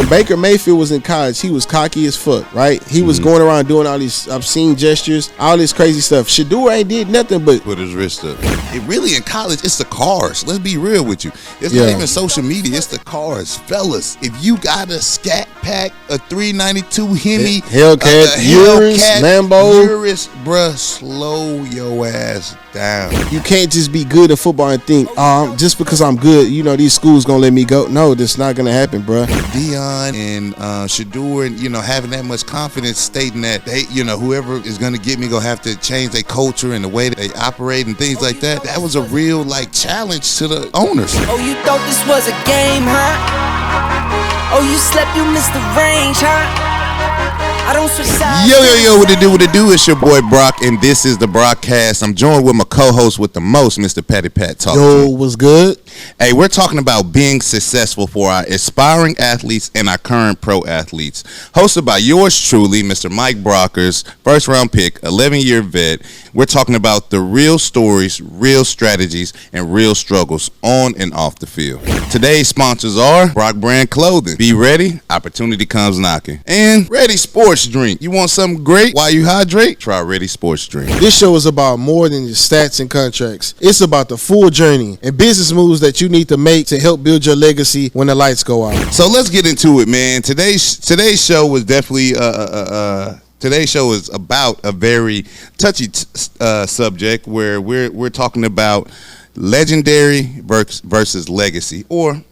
when Baker Mayfield was in college, he was cocky as fuck, right? He was going around doing all these obscene gestures, all this crazy stuff. Shedeur ain't did nothing but put his wrist up. It really in college, it's the cars. Let's be real with you. It's not even social media. It's the cars, fellas. If you got a Scat Pack, a 392 Hemi, Hellcat, Urus, Lambo, Urus, bruh, slow your ass down. You can't just be good at football and think, just because I'm good, these schools gonna let me go. No, that's not gonna happen, bruh. Dion and Shedeur, and having that much confidence, stating that they, whoever is gonna get me gonna have to change their culture and the way that they operate and things like that. That was a real challenge to the owners. Oh, you thought this was a game, huh? Oh, you slept, you missed the range, huh? I don't switch sides. Yo, what it do? It's your boy Brock, and this is the Brockcast. I'm joined with my co-host with the most, Mr. Patty Pat Talk. Yo, what's good? Hey, we're talking about being successful for our aspiring athletes and our current pro athletes. Hosted by yours truly, Mr. Mike Brockers, first round pick, 11-year vet. We're talking about the real stories, real strategies, and real struggles on and off the field. Today's sponsors are Brock Brand Clothing. Be ready, opportunity comes knocking. And Ready Sports Drink. You want something great while you hydrate? Try Ready Sports Drink. This show is about more than just stats and contracts. It's about the full journey and business moves that you need to make to help build your legacy when the lights go out. So let's get into it, man. Today's show was definitely today's show is about a very touchy subject where we're talking about legendary versus legacy, or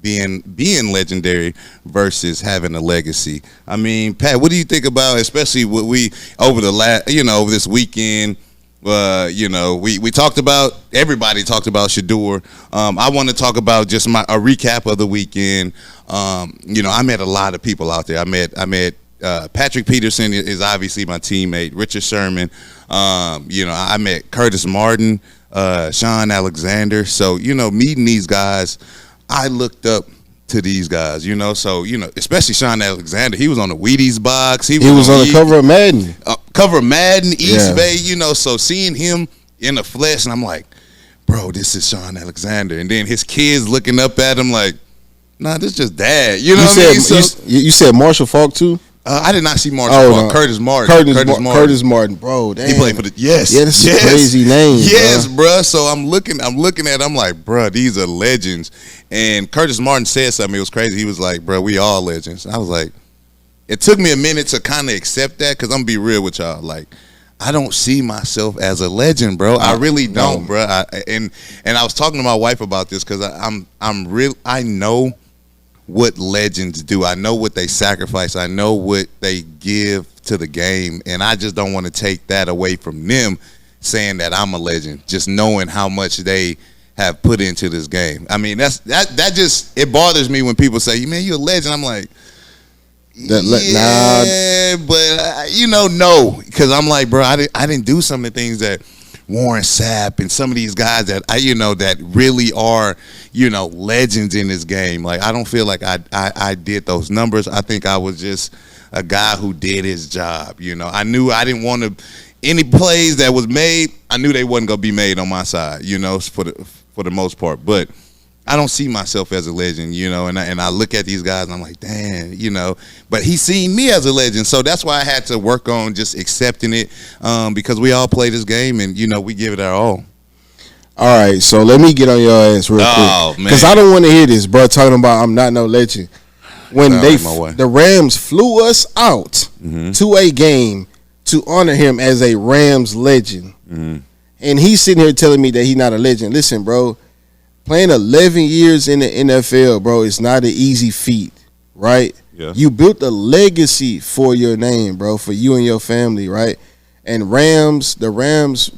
being legendary versus having a legacy. I mean, Pat, what do you think about, especially what we over this weekend? We talked about, everybody talked about Shedeur. I want to talk about just a recap of the weekend. I met a lot of people out there. I met Patrick Peterson is obviously my teammate. Richard Sherman. I met Curtis Martin, Sean Alexander. So, meeting these guys, I looked up to these guys, especially Sean Alexander. He was on the Wheaties box. He was on the cover of Madden. East Bay, so seeing him in the flesh, and I'm like, bro, this is Sean Alexander. And then his kids looking up at him like, nah, this is just dad. You know what I mean? So, you said Marshall Faulk too? I did not see Marshall Faulk. Curtis Martin. Curtis Martin, bro. Damn. He played for the this is a crazy name. Yes, bro. So I'm looking at. I'm like, bro, these are legends. And Curtis Martin said something. It was crazy. He was like, bro, we all legends. I was like, it took me a minute to kind of accept that, because I'm gonna be real with y'all. Like, I don't see myself as a legend, bro. I really don't, bro. And I was talking to my wife about this, because I know what legends do. I know what they sacrifice. I know what they give to the game, and I just don't want to take that away from them, saying that I'm a legend, just knowing how much they have put into this game. I mean, that just, it bothers me when people say, man, you're a legend. I'm like, but no, because I'm like, bro, I didn't do some of the things that Warren Sapp and some of these guys that that really are, legends in this game. Like, I don't feel like I did those numbers. I think I was just a guy who did his job. I knew I didn't want to, any plays that was made, I knew they wasn't gonna be made on my side, for the most part. But I don't see myself as a legend, and I look at these guys and I'm like, damn, but he's seen me as a legend. So that's why I had to work on just accepting it, because we all play this game, and, we give it our all. All right, so let me get on your ass real quick, because I don't want to hear this, bro, talking about I'm not no legend. When the Rams flew us out to a game to honor him as a Rams legend, and he's sitting here telling me that he's not a legend. Listen, bro. Playing 11 years in the NFL, bro, is not an easy feat, right? Yeah. You built a legacy for your name, bro, for you and your family, right? And the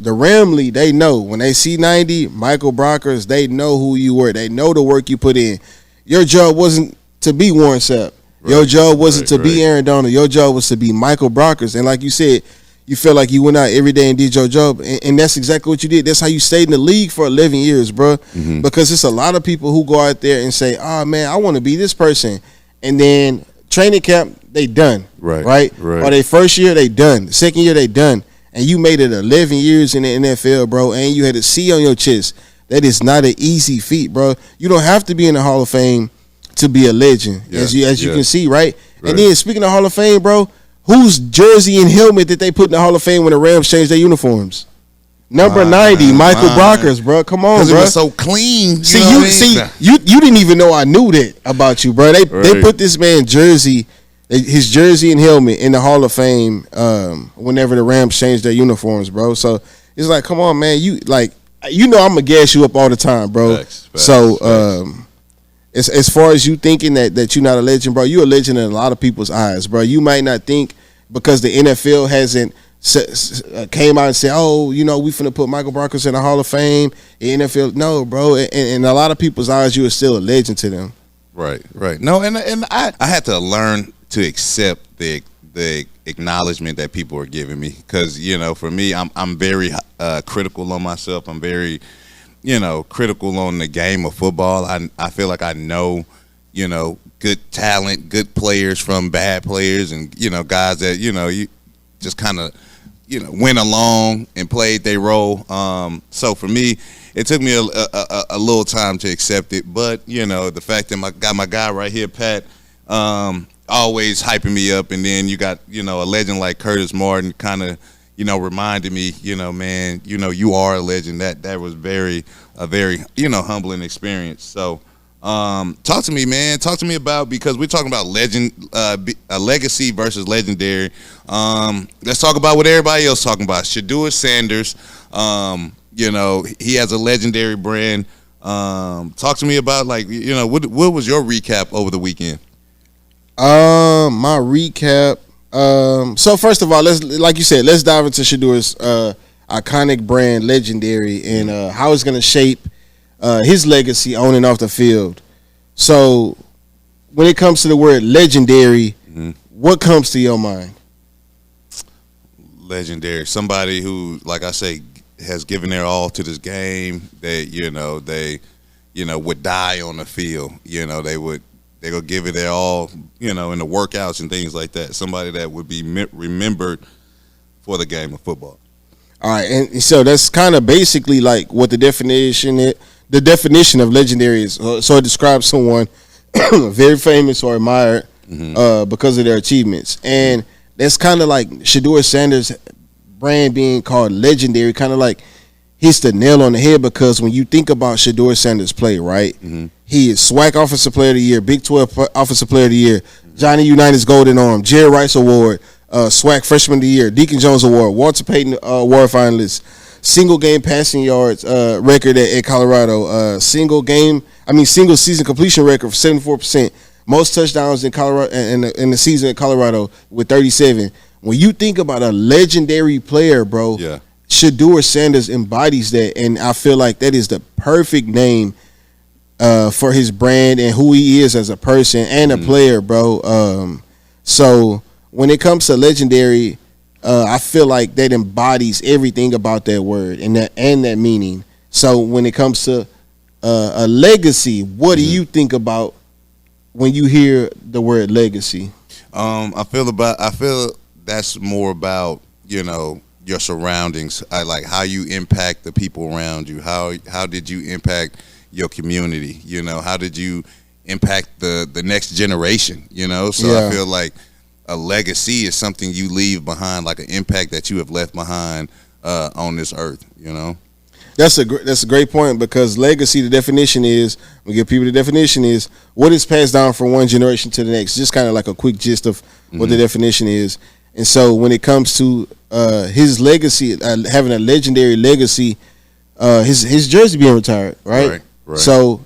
Ramley, they know. When they see 90, Michael Brockers, they know who you were. They know the work you put in. Your job wasn't to be Warren Sapp. Your job wasn't to be Aaron Donald. Your job was to be Michael Brockers. And like you said, you felt like you went out every day and did your job, and that's exactly what you did. That's how you stayed in the league for 11 years, bro. Because it's a lot of people who go out there and say, oh, man, I want to be this person. And then training camp, they done, right? Or their first year, they done. The second year, they done. And you made it 11 years in the NFL, bro, and you had a C on your chest. That is not an easy feat, bro. You don't have to be in the Hall of Fame to be a legend, as you can see, right? And then speaking of Hall of Fame, bro, whose jersey and helmet did they put in the Hall of Fame when the Rams changed their uniforms? Number 90, Michael Brockers, bro. Come on, bro. It was so clean. You didn't even know I knew that about you, bro. They put this man jersey, his jersey and helmet in the Hall of Fame whenever the Rams changed their uniforms, bro. So it's like, come on, man. I'm gonna gas you up all the time, bro. Facts. As far as you thinking that you're not a legend, bro, you're a legend in a lot of people's eyes, bro. You might not think because the NFL hasn't came out and said, oh, we finna put Michael Brockers in the Hall of Fame, the NFL. No, bro. In a lot of people's eyes, you are still a legend to them. Right. No, and I had to learn to accept the acknowledgement that people are giving me, because for me, I'm very critical on myself. I'm very critical on the game of football. I feel like I know good talent, good players from bad players, and guys that you just kind of went along and played their role. So for me, it took me a little time to accept it, but the fact that got my guy right here, Pat, always hyping me up, and then you got a legend like Curtis Martin kind of reminded me, man, you are a legend. That was a very humbling experience. So talk to me, man. Talk to me about, because we're talking about a legacy versus legendary. Let's talk about what everybody else talking about. Shedeur Sanders, he has a legendary brand. Talk to me about what was your recap over the weekend? My recap. So first of all, let's dive into Shedeur's iconic brand, legendary, and how it's gonna shape his legacy on and off the field. So when it comes to the word legendary, what comes to your mind? Legendary, somebody who, like I say, has given their all to this game. They would die on the field. They go give it their all, in the workouts and things like that. Somebody that would be remembered for the game of football. All right, and so that's kind of basically like what the definition of legendary is. So it describes someone very famous or admired because of their achievements, and that's kind of like Shedeur Sanders' brand being called legendary. Kind of like hits the nail on the head, because when you think about Shedeur Sanders' play, right? He is SWAC Offensive Player of the Year, Big 12 Offensive Player of the Year, Johnny United's Golden Arm, Jerry Rice Award, SWAC Freshman of the Year, Deacon Jones Award, Walter Payton Award finalist, single game passing yards record at Colorado, single season completion record for 74%, most touchdowns in Colorado in the season at Colorado with 37. When you think about a legendary player, bro, Shedeur Sanders embodies that, and I feel like that is the perfect name for his brand and who he is as a person and a player, bro. So when it comes to legendary, I feel like that embodies everything about that word and that meaning. So when it comes to a legacy, what do you think about when you hear the word legacy? I feel that's more about your surroundings. I like how you impact the people around you. How did you impact your community? How did you impact the next generation? I feel like a legacy is something you leave behind, like an impact that you have left behind on this earth. That's a great point, because legacy, the definition is, we give people the definition is what is passed down from one generation to the next. Just kind of like a quick gist of what the definition is. And so when it comes to his legacy, having a legendary legacy, his jersey being retired, right? Right. So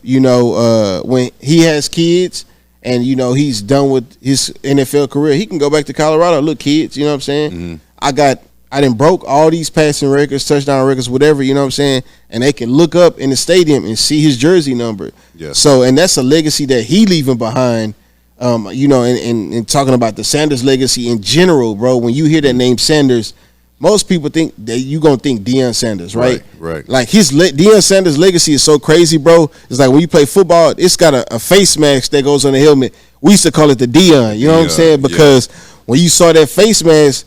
when he has kids and he's done with his NFL career, he can go back to Colorado. Look, kids, you know what I'm saying? I done broke all these passing records, touchdown records, whatever, you know what I'm saying? And they can look up in the stadium and see his jersey number. Yeah. So, and that's a legacy that he leaving behind. And talking about the Sanders legacy in general, bro. When you hear that name Sanders, most people think that you gonna think Deion Sanders, right? Right. Like Deion Sanders' legacy is so crazy, bro. It's like when you play football, it's got a face mask that goes on the helmet. We used to call it the Deion. You know what I'm saying? Because when you saw that face mask,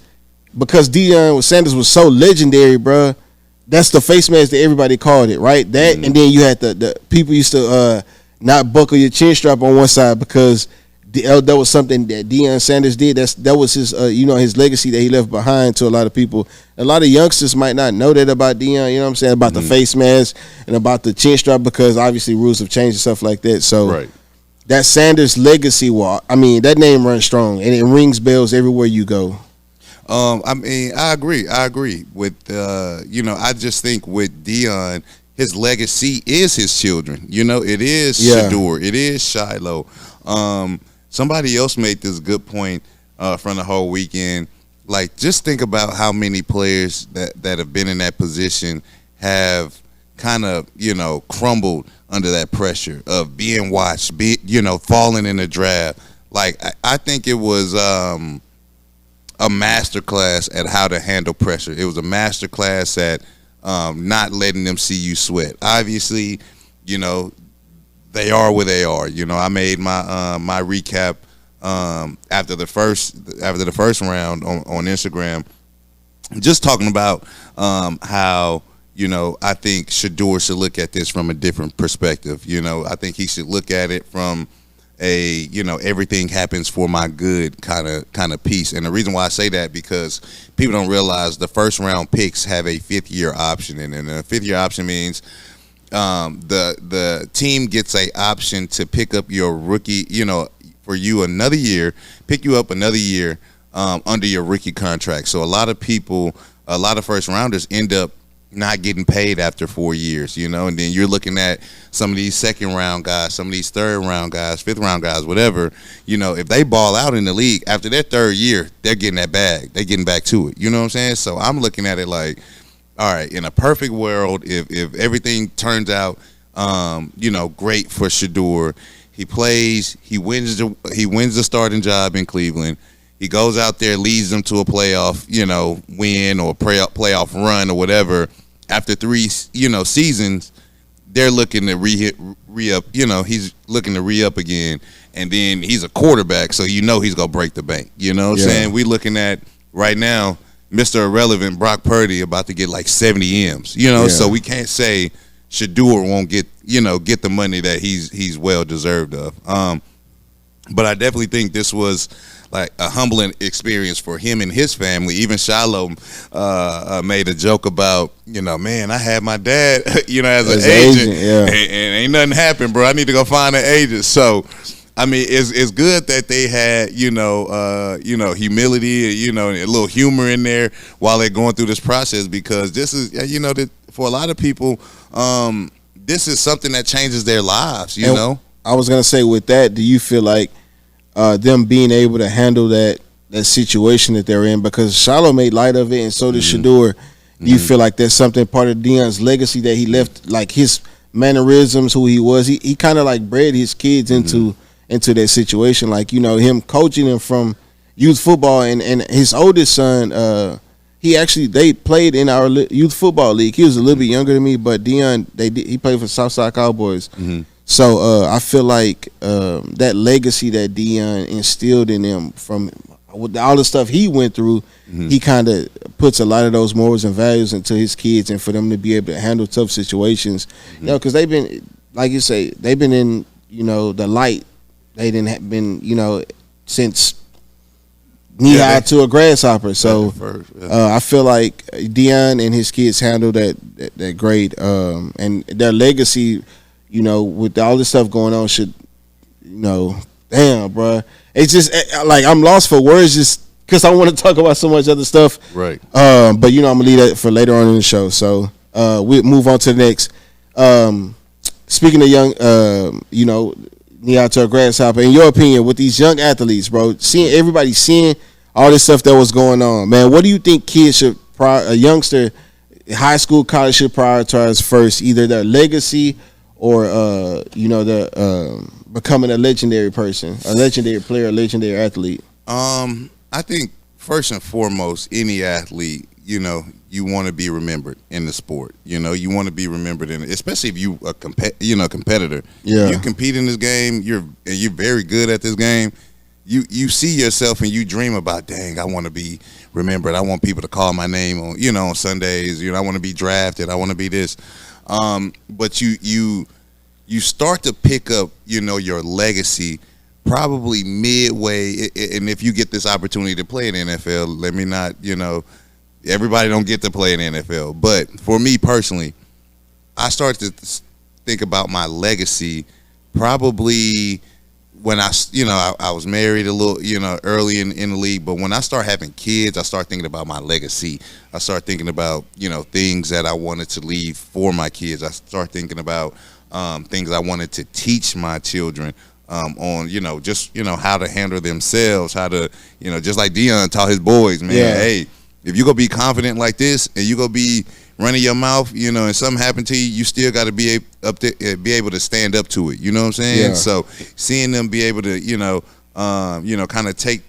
because Deion Sanders was so legendary, bro. That's the face mask that everybody called it, right? That and then you had the people used to not buckle your chin strap on one side because that was something that Shedeur Sanders did. That was his his legacy that he left behind to a lot of people. A lot of youngsters might not know that about Deion, you know what I'm saying, about the face mask and about the chin strap because obviously rules have changed and stuff like that. So that Sanders legacy that name runs strong and it rings bells everywhere you go. I agree with I just think with Deion, his legacy is his children. It is Shedeur, it is Shiloh. Somebody else made this good point from the whole weekend. Like, just think about how many players that have been in that position have kind of, crumbled under that pressure of being watched, falling in the draft. Like, I think it was a masterclass at how to handle pressure. It was a masterclass at not letting them see you sweat. Obviously, they are where they are. I made my recap after the first round on Instagram, just talking about how I think Shedeur should look at this from a different perspective. I think he should look at it from a everything happens for my good kind of piece. And the reason why I say that because people don't realize the first round picks have a 5th year option, and a 5th year option means the team gets a option to pick up your rookie, for you another year, pick you up another year under your rookie contract. So a lot of first rounders end up not getting paid after 4 years, and then you're looking at some of these 2nd round guys, some of these 3rd round guys, 5th round guys, whatever, if they ball out in the league after their 3rd year, they're getting that bag. They're getting back to it. You know what I'm saying? So I'm looking at it like, all right, in a perfect world, if everything turns out, great for Shedeur, he plays, he wins the starting job in Cleveland. He goes out there, leads them to a playoff, win or playoff run or whatever. After 3, seasons, they're looking to re-up. He's looking to re-up again, and then he's a quarterback, so he's gonna break the bank. You know what I'm saying? We looking at right now, Mr. Irrelevant Brock Purdy about to get like 70 M's, so we can't say Shedeur won't get the money that he's well deserved of. But I definitely think this was like a humbling experience for him and his family. Even Shiloh made a joke about, man, I had my dad, as an agent, and ain't nothing happened, bro. I need to go find an agent. So, I mean, it's good that they had, humility, and a little humor in there while they're going through this process, because this is, for a lot of people, this is something that changes their lives, I was going to say with that, do you feel like them being able to handle that situation that they're in, because Shiloh made light of it and so did Shedeur, do you feel like there's something part of Deion's legacy that he left, like his mannerisms, who he was, he kind of like bred his kids into that situation, like him coaching them from youth football, and his oldest son, they played in our youth football league. He was a little bit younger than me, but Deion, he played for Southside Cowboys. So I feel like that legacy that Deion instilled in them from with all the stuff he went through, he kind of puts a lot of those morals and values into his kids, and for them to be able to handle tough situations, because they've been, like you say, they've been in the light. They didn't have been since knee high to a grasshopper. So I feel like Deion and his kids handled that great, and their legacy, with all this stuff going on, should, damn, bro. It's just like I'm lost for words, just because I want to talk about so much other stuff. Right. But I'm gonna leave that for later on in the show. So we'll move on to the next. Speaking of young, knee out to a grasshopper. In your opinion, with these young athletes, bro, everybody seeing all this stuff that was going on, man, what do you think kids a youngster, high school, college should prioritize first? Either their legacy or becoming a legendary person, a legendary player, a legendary athlete? I think first and foremost, any athlete, you want to be remembered in the sport. You want to be remembered in it, especially if you a competitor. Yeah. You compete in this game, you're very good at this game. You see yourself and you dream about, dang, I want to be remembered. I want people to call my name on Sundays. I want to be drafted. I want to be this. But you you start to pick up, your legacy probably midway. And if you get this opportunity to play in the NFL, let me not, everybody don't get to play in the NFL. But for me personally, I started to think about my legacy probably when I was married a little, early in the league. But when I start having kids, I start thinking about my legacy. I start thinking about, things that I wanted to leave for my kids. I start thinking about things I wanted to teach my children on, just, how to handle themselves, how to, just like Dion taught his boys, man. Yeah. Hey, if you're going to be confident like this and you're going to be running your mouth, and something happened to you, you still got to be able to stand up to it. You know what I'm saying? Yeah. So seeing them be able to, kind of take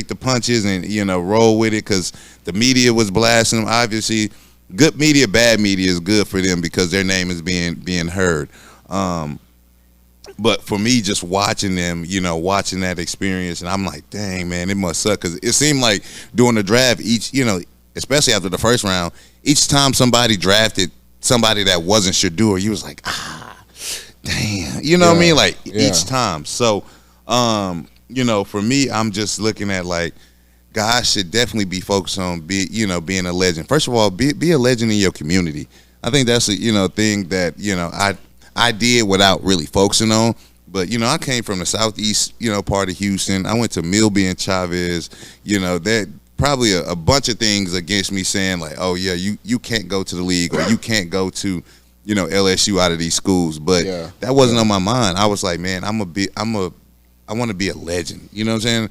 the punches and, roll with it, because the media was blasting them. Obviously, good media, bad media is good for them because their name is being heard. But for me, just watching them, watching that experience, and I'm like, dang, man, it must suck, because it seemed like during the draft, each, especially after the first round, each time somebody drafted somebody that wasn't Shedeur, you was like, damn. You know what I mean? Like, each time. So, for me, I'm just looking at, like, guys should definitely be focused on being a legend. First of all, be a legend in your community. I think that's a, thing that, I did without really focusing on. But, I came from the southeast, part of Houston. I went to Milby and Chavez. That probably a bunch of things against me saying, like, oh, yeah, you can't go to the league, or you can't go to, LSU out of these schools. But that wasn't on my mind. I was like, man, I want to be a legend. You know what I'm saying?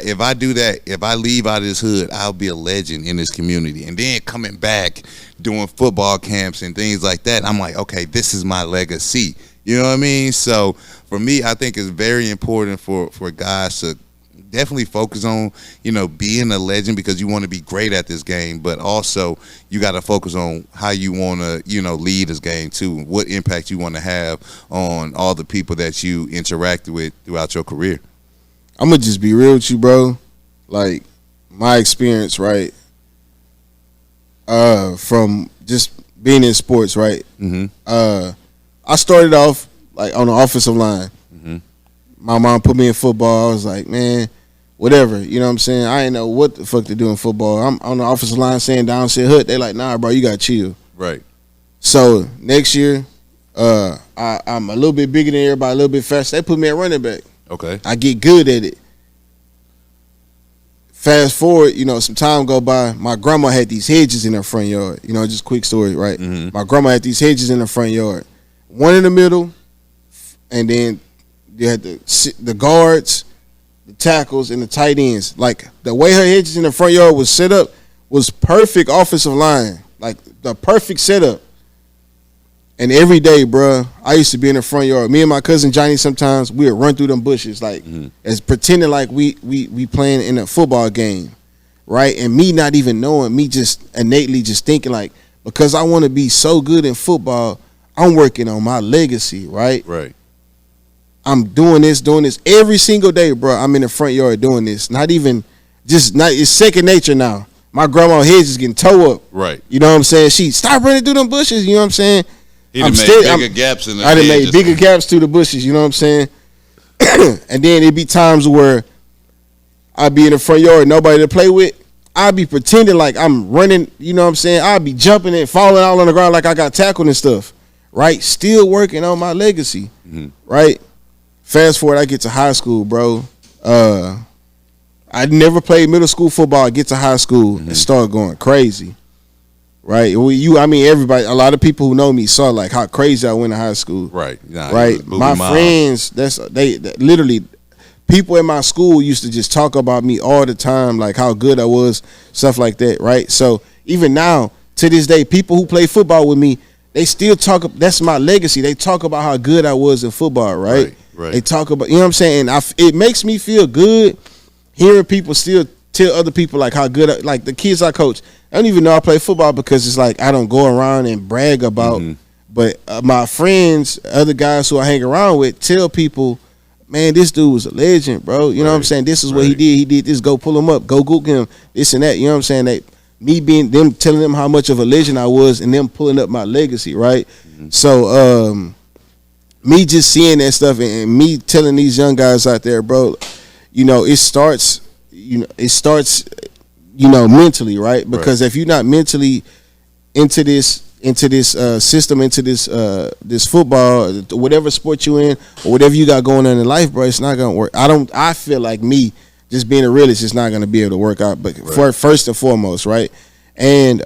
If I do that, if I leave out of this hood, I'll be a legend in this community. And then coming back, doing football camps and things like that, I'm like, okay, this is my legacy. You know what I mean? So for me, I think it's very important for guys to definitely focus on, being a legend, because you want to be great at this game, but also you got to focus on how you want to, lead this game too, what impact you want to have on all the people that you interact with throughout your career. I'm going to just be real with you, bro. Like, my experience, right, from just being in sports, right? Mm-hmm. I started off, like, on the offensive line. Mm-hmm. My mom put me in football. I was like, man, whatever, you know what I'm saying? I ain't know what the fuck to do in football. I'm on the offensive line saying down, say hood. They like, nah, bro, you got to chill. Right. So next year, I'm a little bit bigger than everybody, a little bit faster. They put me at running back. Okay. I get good at it. Fast forward, some time go by. My grandma had these hedges in her front yard. Just quick story, right? Mm-hmm. My grandma had these hedges in her front yard. One in the middle, and then you had the guards, the tackles, and the tight ends. Like, the way her hedges in the front yard was set up was perfect offensive line. Like, the perfect setup. And every day, bro, I used to be in the front yard. Me and my cousin Johnny, sometimes we would run through them bushes, like, as pretending like we playing in a football game, right? And me not even knowing, me just innately just thinking, like, because I want to be so good in football, I'm working on my legacy, right? Right. I'm doing this every single day, bro. I'm in the front yard doing this. It's second nature now. My grandma hedge is getting toe up. Right. You know what I'm saying? She stop running through them bushes. You know what I'm saying? He done made bigger gaps in the I done made bigger gaps through the bushes. You know what I'm saying? And then it'd be times where I'd be in the front yard, nobody to play with. I'd be pretending like I'm running. You know what I'm saying? I'd be jumping and falling all on the ground like I got tackled and stuff. Right? Still working on my legacy. Mm-hmm. Right? Fast forward, I get to high school, bro. I never played middle school football. I get to high school and start going crazy. Right? Everybody, a lot of people who know me saw, like, how crazy I went to high school. Right. Right? My friends, they literally, people in my school used to just talk about me all the time, like how good I was, stuff like that, right? So even now, to this day, people who play football with me, they still talk, that's my legacy. They talk about how good I was in football, right? Right. They talk about, you know what I'm saying? It makes me feel good hearing people still tell other people, like, how good, like the kids I coach. I don't even know I play football because it's like I don't go around and brag about. But my friends, other guys who I hang around with, tell people, man, this dude was a legend, bro. You know what I'm saying? This is what he did. He did this. Go pull him up. Go Google him. This and that. You know what I'm saying? Me being them, telling them how much of a legend I was, and them pulling up my legacy, right? So, me just seeing that stuff and me telling these young guys out there, bro, it starts, mentally, right? Because if you're not mentally into this system, into this football, whatever sport you in or whatever you got going on in life, bro, it's not gonna work. I feel like me just being a realist, it's not gonna be able to work out. But first and foremost, right? And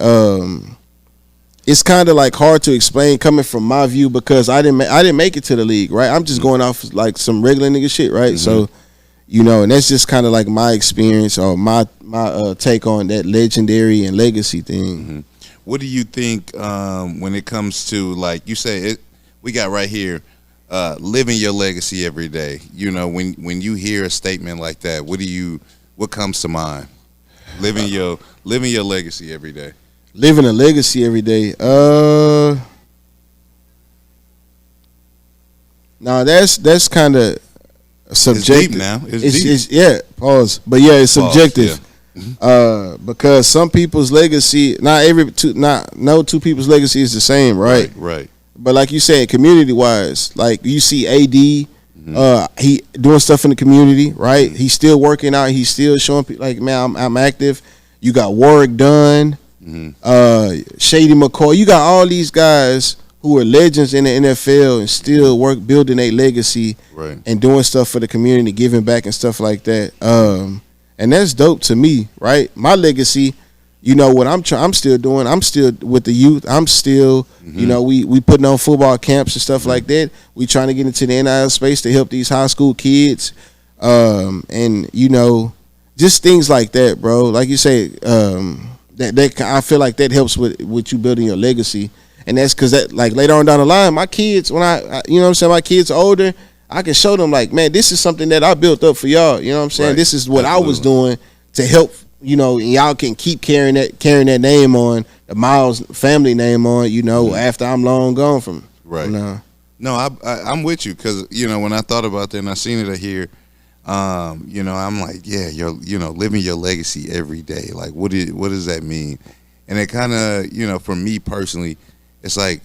it's kind of like hard to explain coming from my view because I didn't make it to the league, right? I'm just going off like some regular nigga shit, right? So, and that's just kind of like my experience or my take on that legendary and legacy thing. What do you think when it comes to, like you say, we got right here, living your legacy every day? When you hear a statement like that, what comes to mind? Living your legacy every day. Living a legacy every day. Now that's kind of subjective. It's deep now. It's deep. Yeah. Pause. But yeah, it's subjective. Yeah. Because some people's legacy, no two people's legacy is the same, right? Right. But like you said, community wise, like you see AD, he doing stuff in the community, right? He's still working out. He's still showing people like, man, I'm active. You got Warwick Dunn, Shady McCoy. You got all these guys who are legends in the NFL and still building a legacy, and doing stuff for the community, giving back and stuff like that. And that's dope to me, right? My legacy, what I'm still doing. I'm still with the youth. I'm still, we putting on football camps and stuff like that. We trying to get into the NIL space to help these high school kids, and just things like that, bro. Like you say, that I feel like that helps with you building your legacy, and that's because that, like, later on down the line, my kids, when I my kids are older, I can show them like, man, this is something that I built up for y'all. You know what I'm saying? Right. This is what I was doing to help. And y'all can keep carrying that name on, the Miles family name on. After I'm long gone from. Right. No, I'm with you because when I thought about that and I seen it here. I'm like, yeah, you're, living your legacy every day. Like, what does that mean? And it kind of, for me personally, it's like,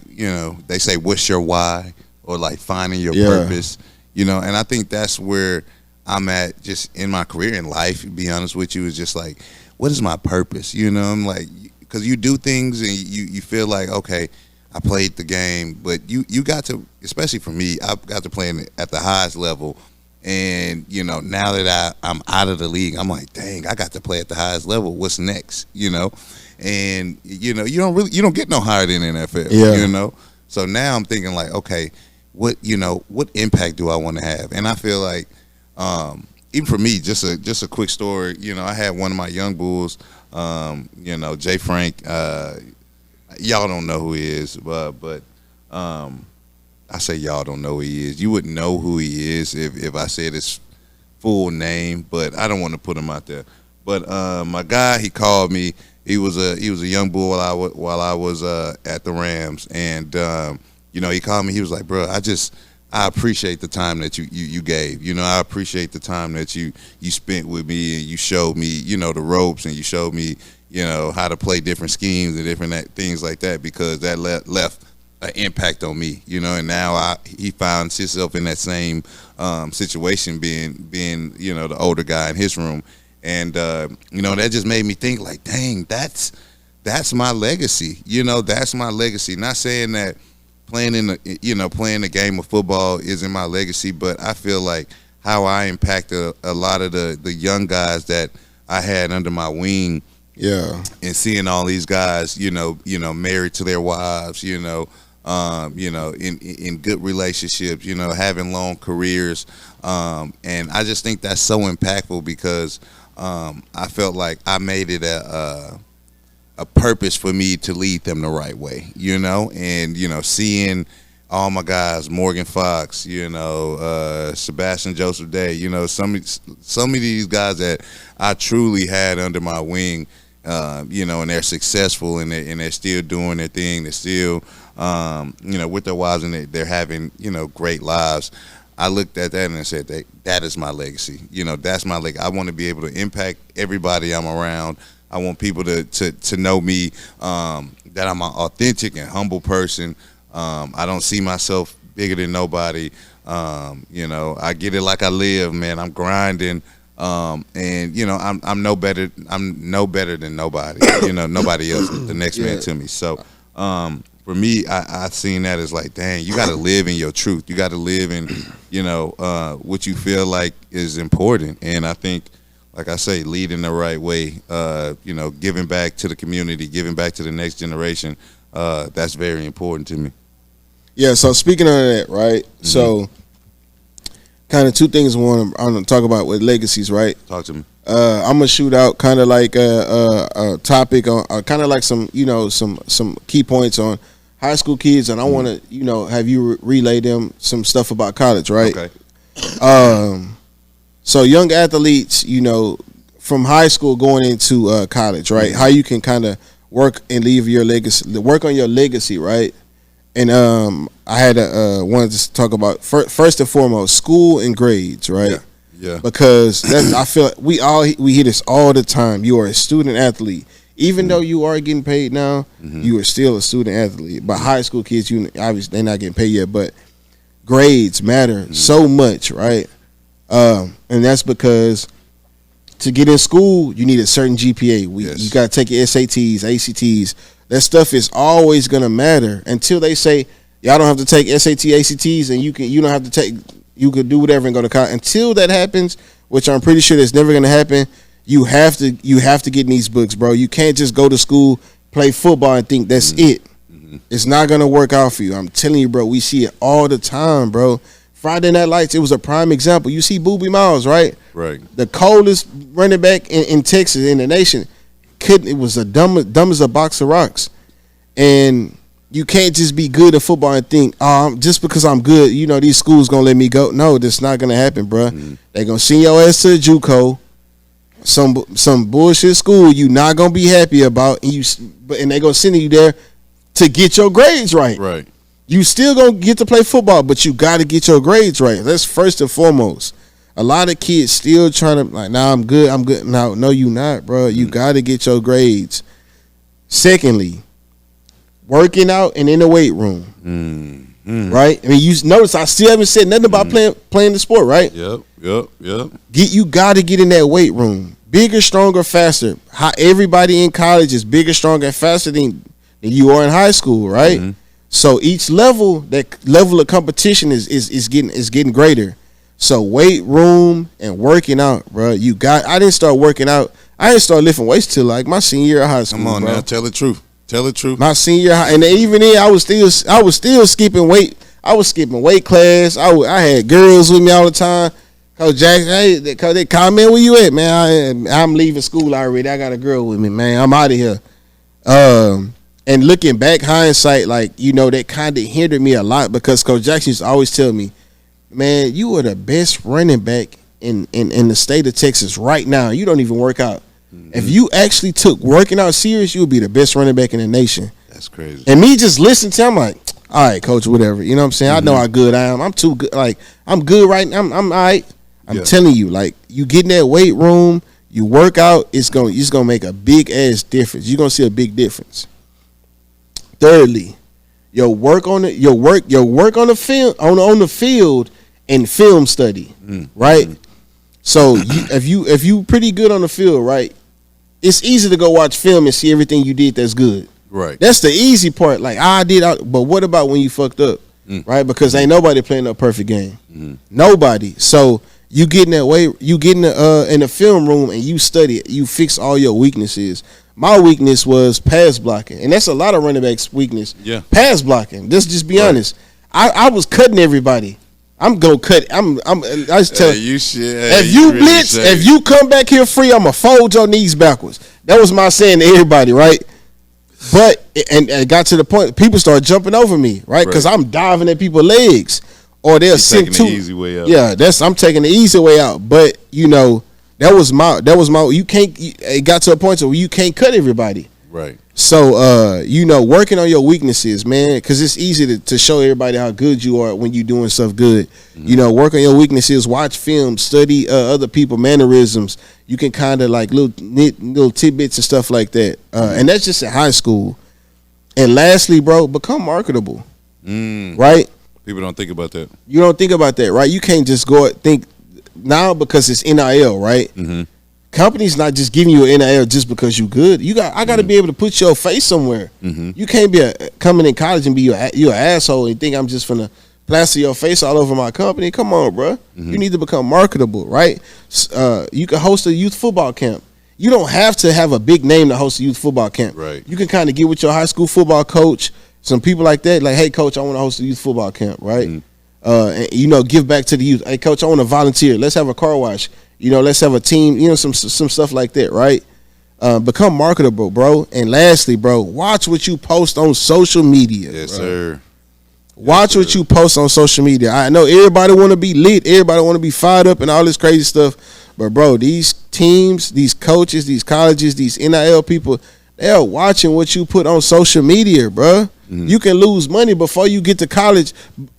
they say, what's your why? Or like finding your purpose, and I think that's where I'm at just in my career in life, to be honest with you, is just like, what is my purpose? I'm like, because you do things and you feel like, okay, I played the game, but you got to, especially for me, I've got to play at the highest level. And, now that I'm out of the league, I'm like, dang, I got to play at the highest level. What's next? And, you don't get no higher than NFL, So now I'm thinking like, okay, what impact do I want to have? And I feel like, even for me, just a quick story, I had one of my young bulls, Jay Frank, y'all don't know who he is, but I say y'all don't know who he is. You wouldn't know who he is if I said his full name, but I don't want to put him out there. But my guy, he called me. He was a young bull while I was at the Rams, and he called me. He was like, bro, I appreciate the time that you gave. I appreciate the time that you spent with me, and you showed me the ropes, and you showed me how to play different schemes and different things like that, because that left an impact on me, and now he finds himself in that same situation, being the older guy in his room, and that just made me think like, dang, that's my legacy. That's my legacy. Not saying that playing the game of football isn't my legacy, but I feel like how I impacted a lot of the young guys that I had under my wing. Yeah. And seeing all these guys, married to their wives, in good relationships, having long careers. And I just think that's so impactful because I felt like I made it a purpose for me to lead them the right way, and, seeing all my guys, Morgan Fox, Sebastian Joseph Day, some of these guys that I truly had under my wing, and they're successful and they're still doing their thing. They're still, with their wives, and they're having, great lives. I looked at that and I said, that is my legacy. That's my legacy. I want to be able to impact everybody I'm around. I want people to know me, that I'm an authentic and humble person. I don't see myself bigger than nobody. You know, I get it like I live, man. I'm grinding. And you know, I'm no better than nobody. You know, nobody else, the next man to me. So for me, I seen that as like, dang, you got to live in your truth. You got to live in, you know, what you feel like is important. And I think, like I say, leading the right way, you know, giving back to the community, giving back to the next generation, that's very important to me. Yeah, so speaking of that, right? Mm-hmm. So kind of two things I want to talk about with legacies, right? Talk to me. I'm gonna shoot out kind of like a topic on kind of like some, you know, some key points on high school kids, and I want to, you know, have you relay them some stuff about college, right? Okay. So young athletes, you know, from high school going into college, right? How you can kind of work and leave your legacy, work on your legacy, right? And I had wanted to talk about first and foremost school and grades, right? Yeah. Because I feel like we hear this all the time. You are a student athlete, even though you are getting paid now. You are still a student athlete. But high school kids, you obviously they're not getting paid yet, but grades matter so much, right? And that's because to get in school, you need a certain GPA. You got to take your SATs, ACTs. That stuff is always gonna matter until they say y'all don't have to take SAT, ACTs, and you don't have to take. You could do whatever and go to college. Until that happens, which I'm pretty sure that's never gonna happen, you have to get in these books, bro. You can't just go to school, play football, and think that's it. It's not gonna work out for you. I'm telling you, bro. We see it all the time, bro. Friday Night Lights, it was a prime example. You see Boobie Miles, right? Right. The coldest running back in Texas, in the nation. It was a dumb as a box of rocks. And you can't just be good at football and think, just because I'm good, you know, these schools gonna let me go. No, that's not gonna happen, bro. They gonna send your ass to a JUCO, some bullshit school you not gonna be happy about, and they gonna send you there to get your grades right. Right. You still gonna get to play football, but you got to get your grades right. That's first and foremost. A lot of kids still trying to like, nah, I'm good. No, you not, bro. You got to get your grades. Secondly, working out and in the weight room, right? I mean, you notice I still haven't said nothing about playing the sport, right? Yep. You got to get in that weight room. Bigger, stronger, faster. Everybody in college is bigger, stronger, and faster than you are in high school, right? So each level of competition is getting greater. So weight room and working out, bro. I didn't start working out. I didn't start lifting weights till like my senior year of high school. Come on, bro. now, tell the truth. Tell the truth. My senior year, and even then, I was still skipping weight. I was skipping weight class. I had girls with me all the time. Coach Jackson, hey, they comment where you at, man. I'm leaving school already. I got a girl with me, man. I'm out of here. And looking back, hindsight, like, you know, that kind of hindered me a lot because Coach Jackson used to always tell me, man, you are the best running back in the state of Texas right now. You don't even work out. If you actually took working out serious, you would be the best running back in the nation. That's crazy. And me just listening to him, I'm like, all right, coach, whatever. You know what I'm saying? I know how good I am. I'm too good. Like, I'm good right now. I'm all right. I'm telling you, like, you get in that weight room, you work out, it's gonna make a big ass difference. You're gonna see a big difference. Thirdly, your work on the field and film study, right? So if you pretty good on the field, right, it's easy to go watch film and see everything you did that's good. Right. That's the easy part. Like but what about when you fucked up, right? Because ain't nobody playing a perfect game. Nobody. So you get in that way, you get in the film room and you study it. You fix all your weaknesses. My weakness was pass blocking, and that's a lot of running backs' weakness. Yeah, pass blocking. Let's just be honest. I was cutting everybody. I'm gonna cut. I just tell you shit. If you blitz, if you come back here free, I'm gonna fold your knees backwards. That was my saying to everybody, right? But and it got to the point people start jumping over me, right? Because I'm diving at people's legs, or they'll sink the easy way out. Yeah, I'm taking the easy way out. But you know, that was my. You can't. It got to a point where you can't cut everybody. Right. So, you know, working on your weaknesses, man, because it's easy to show everybody how good you are when you're doing stuff good. You know, work on your weaknesses, watch film, study other people mannerisms. You can kind of like little tidbits and stuff like that. And that's just in high school. And lastly, bro, become marketable, right? People don't think about that. You don't think about that, right? You can't just go think now because it's NIL, right? Mm-hmm. Companies not just giving you an NIL just because you good. I got to be able to put your face somewhere. Mm-hmm. You can't be coming in college and be you an asshole and think I'm just finna plaster your face all over my company. Come on, bro. Mm-hmm. You need to become marketable, right? You can host a youth football camp. You don't have to have a big name to host a youth football camp. Right. You can kind of get with your high school football coach, some people like that. Like, hey, coach, I want to host a youth football camp, right? Mm-hmm. And give back to the youth. Hey, coach, I want to volunteer. Let's have a car wash. Let's have a team, some stuff like that, right? Become marketable, bro. And lastly, bro, watch what you post on social media. Yes, bro. sir. Watch what you post on social media. I know everybody want to be lit. Everybody want to be fired up and all this crazy stuff. But, bro, these teams, these coaches, these colleges, these NIL people, they're watching what you put on social media, bro. Mm-hmm. You can lose money before you get to college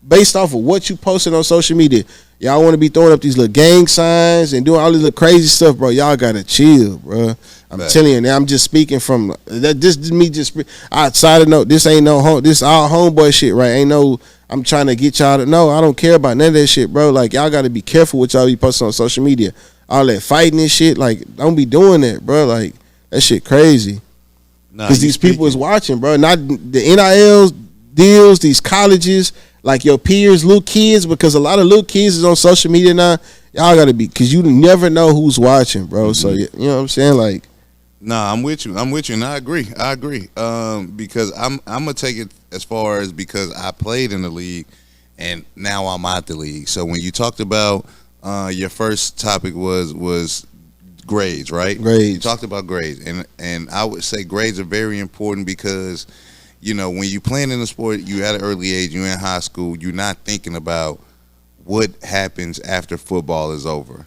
based off of what you posted on social media. Y'all want to be throwing up these little gang signs and doing all this little crazy stuff, bro. Y'all got to chill, bro. I'm telling you, now I'm just speaking from that. This is me just outside of this ain't no home. This all homeboy shit, right? Ain't no. I'm trying to get y'all to know. I don't care about none of that shit, bro. Like, y'all got to be careful what y'all be posting on social media. All that fighting and shit, like, don't be doing that, bro. Like, that shit crazy. Because these people is watching, bro. Not the NIL deals, these colleges, like your peers, little kids, because a lot of little kids is on social media now. Y'all got to be, because you never know who's watching, bro. Mm-hmm. So, you know what I'm saying? Like, nah, I'm with you, and I agree. Because I'm gonna take it as far as because I played in the league, and now I'm out the league. So when you talked about your first topic was grades, right? Grades. You talked about grades, and I would say grades are very important because, when you playing in the sport, you at an early age, you're in high school, you're not thinking about what happens after football is over.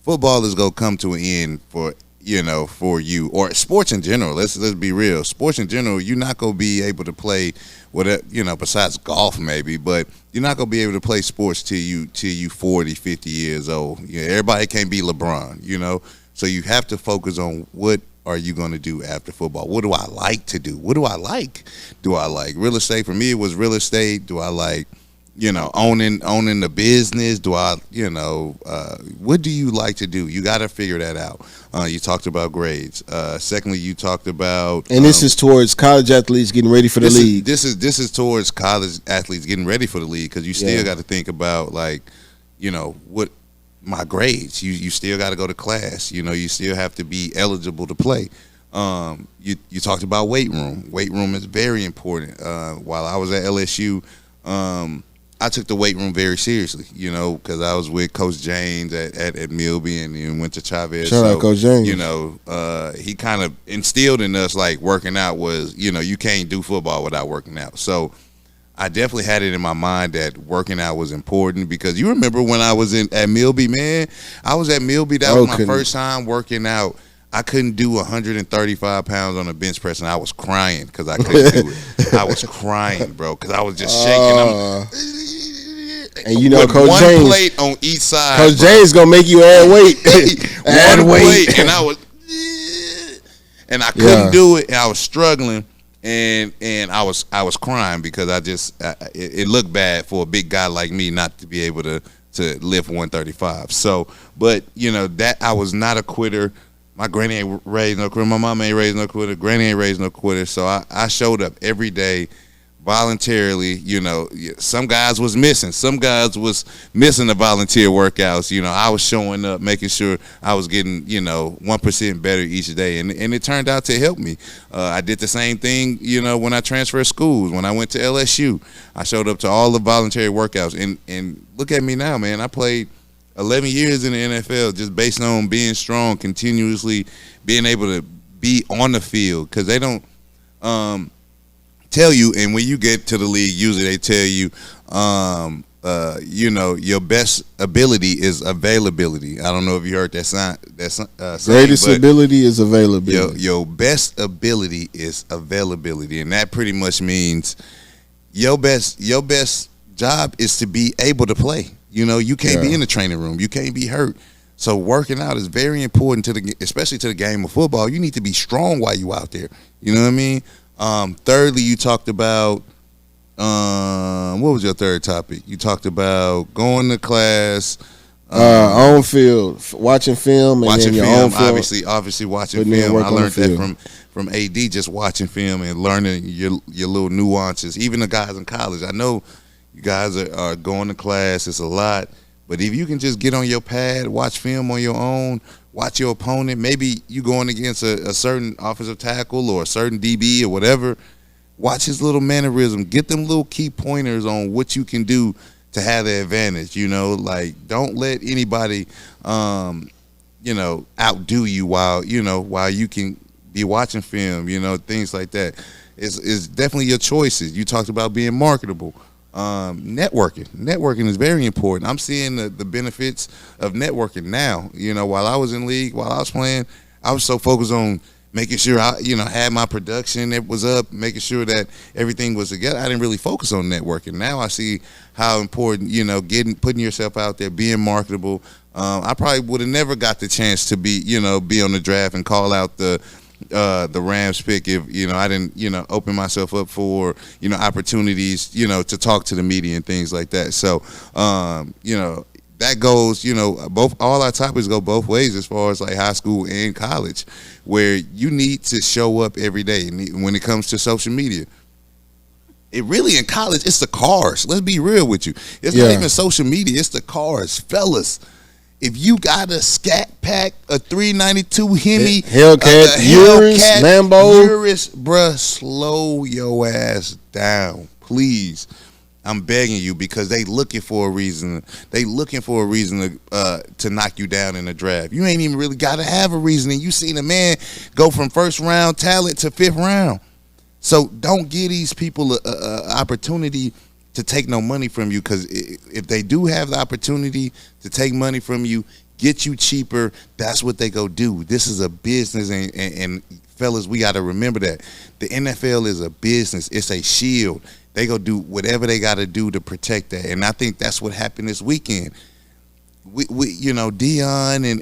Football is gonna come to an end for you, or sports in general. Let's be real. Sports in general, you're not gonna be able to play whatever, besides golf maybe, but you're not gonna be able to play sports till you 40, 50 years old. Everybody can't be LeBron, So you have to focus on what are you gonna do after football? What do I like to do? What do I like? Do I like real estate? For me, it was real estate. Do I like owning the business? Do I, what do you like to do? You got to figure that out. You talked about grades. Secondly, you talked about, and this is towards college athletes getting ready for the league. This is towards college athletes getting ready for the league, because you still got to think about what my grades. You still got to go to class. You still have to be eligible to play. You talked about weight room. Weight room is very important. While I was at LSU, I took the weight room very seriously, because I was with Coach James at Milby and went to Chavez. Shout out Coach James. He kind of instilled in us, like, working out was, you can't do football without working out. So I definitely had it in my mind that working out was important, because you remember when I was at Milby, man, I was at Milby. That was my first time working out. I couldn't do 135 pounds on a bench press, and I was crying because I couldn't do it. I was crying, bro, because I was just shaking. And Coach James, one plate on each side. Coach James gonna make you add weight. Add weight, and I was, and I couldn't do it, and I was struggling, and I was crying because it looked bad for a big guy like me not to be able to lift 135. So, but that I was not a quitter. My granny ain't raised no quitter. My mom ain't raised no quitter. Granny ain't raised no quitter. So I showed up every day voluntarily. Some guys was missing. Some guys was missing the volunteer workouts. I was showing up, making sure I was getting 1% better each day, and it turned out to help me. I did the same thing when I transferred schools. When I went to LSU, I showed up to all the voluntary workouts, and look at me now, man. I played 11 years in the NFL just based on being strong, continuously being able to be on the field, because they don't tell you, and when you get to the league, usually they tell you, your best ability is availability. I don't know if you heard that sign. Greatest ability is availability. Your best ability is availability, and that pretty much means your best job is to be able to play. You can't be in the training room. You can't be hurt. So working out is very important especially to the game of football. You need to be strong while you out there. You know what I mean? Thirdly, you talked about What was your third topic? You talked about going to class. On field, watching film, and watching then your film. own film. Obviously watching film. I learned that from AD, just watching film and learning your little nuances. Even the guys in college, I know you guys are going to class. It's a lot, but if you can just get on your pad, watch film on your own, watch your opponent. Maybe you going against a certain offensive tackle or a certain DB or whatever. Watch his little mannerism. Get them little key pointers on what you can do to have the advantage, like don't let anybody, outdo you while you can be watching film, things like that. It's definitely your choices. You talked about being marketable. Networking is very important. I'm seeing the benefits of networking now. While I was in league, while I was playing, I was so focused on making sure I, had my production that was up, making sure that everything was together. I didn't really focus on networking. Now I see how important, putting yourself out there, being marketable. I probably would have never got the chance to be on the draft and call out the Rams pick if I didn't open myself up for opportunities to talk to the media and things like that. So that goes, all our topics go both ways as far as like high school and college, where you need to show up every day. When it comes to social media, it really in college, it's the cars. Let's be real with you. It's not even social media. It's the cars, fellas. If you got a Scat Pack, a 392 Hemi, Hellcat, Urus, Lambo, Urus, bruh, slow your ass down, please. I'm begging you, because they looking for a reason. They looking for a reason to knock you down in the draft. You ain't even really got to have a reason. And you seen a man go from first round talent to fifth round. So don't give these people a opportunity to take no money from you, because if they do have the opportunity to take money from you, get you cheaper, that's what they go do. This is a business, and fellas, we got to remember that. The NFL is a business. It's a shield. They go do whatever they got to do to protect that, and I think that's what happened this weekend. We Dion and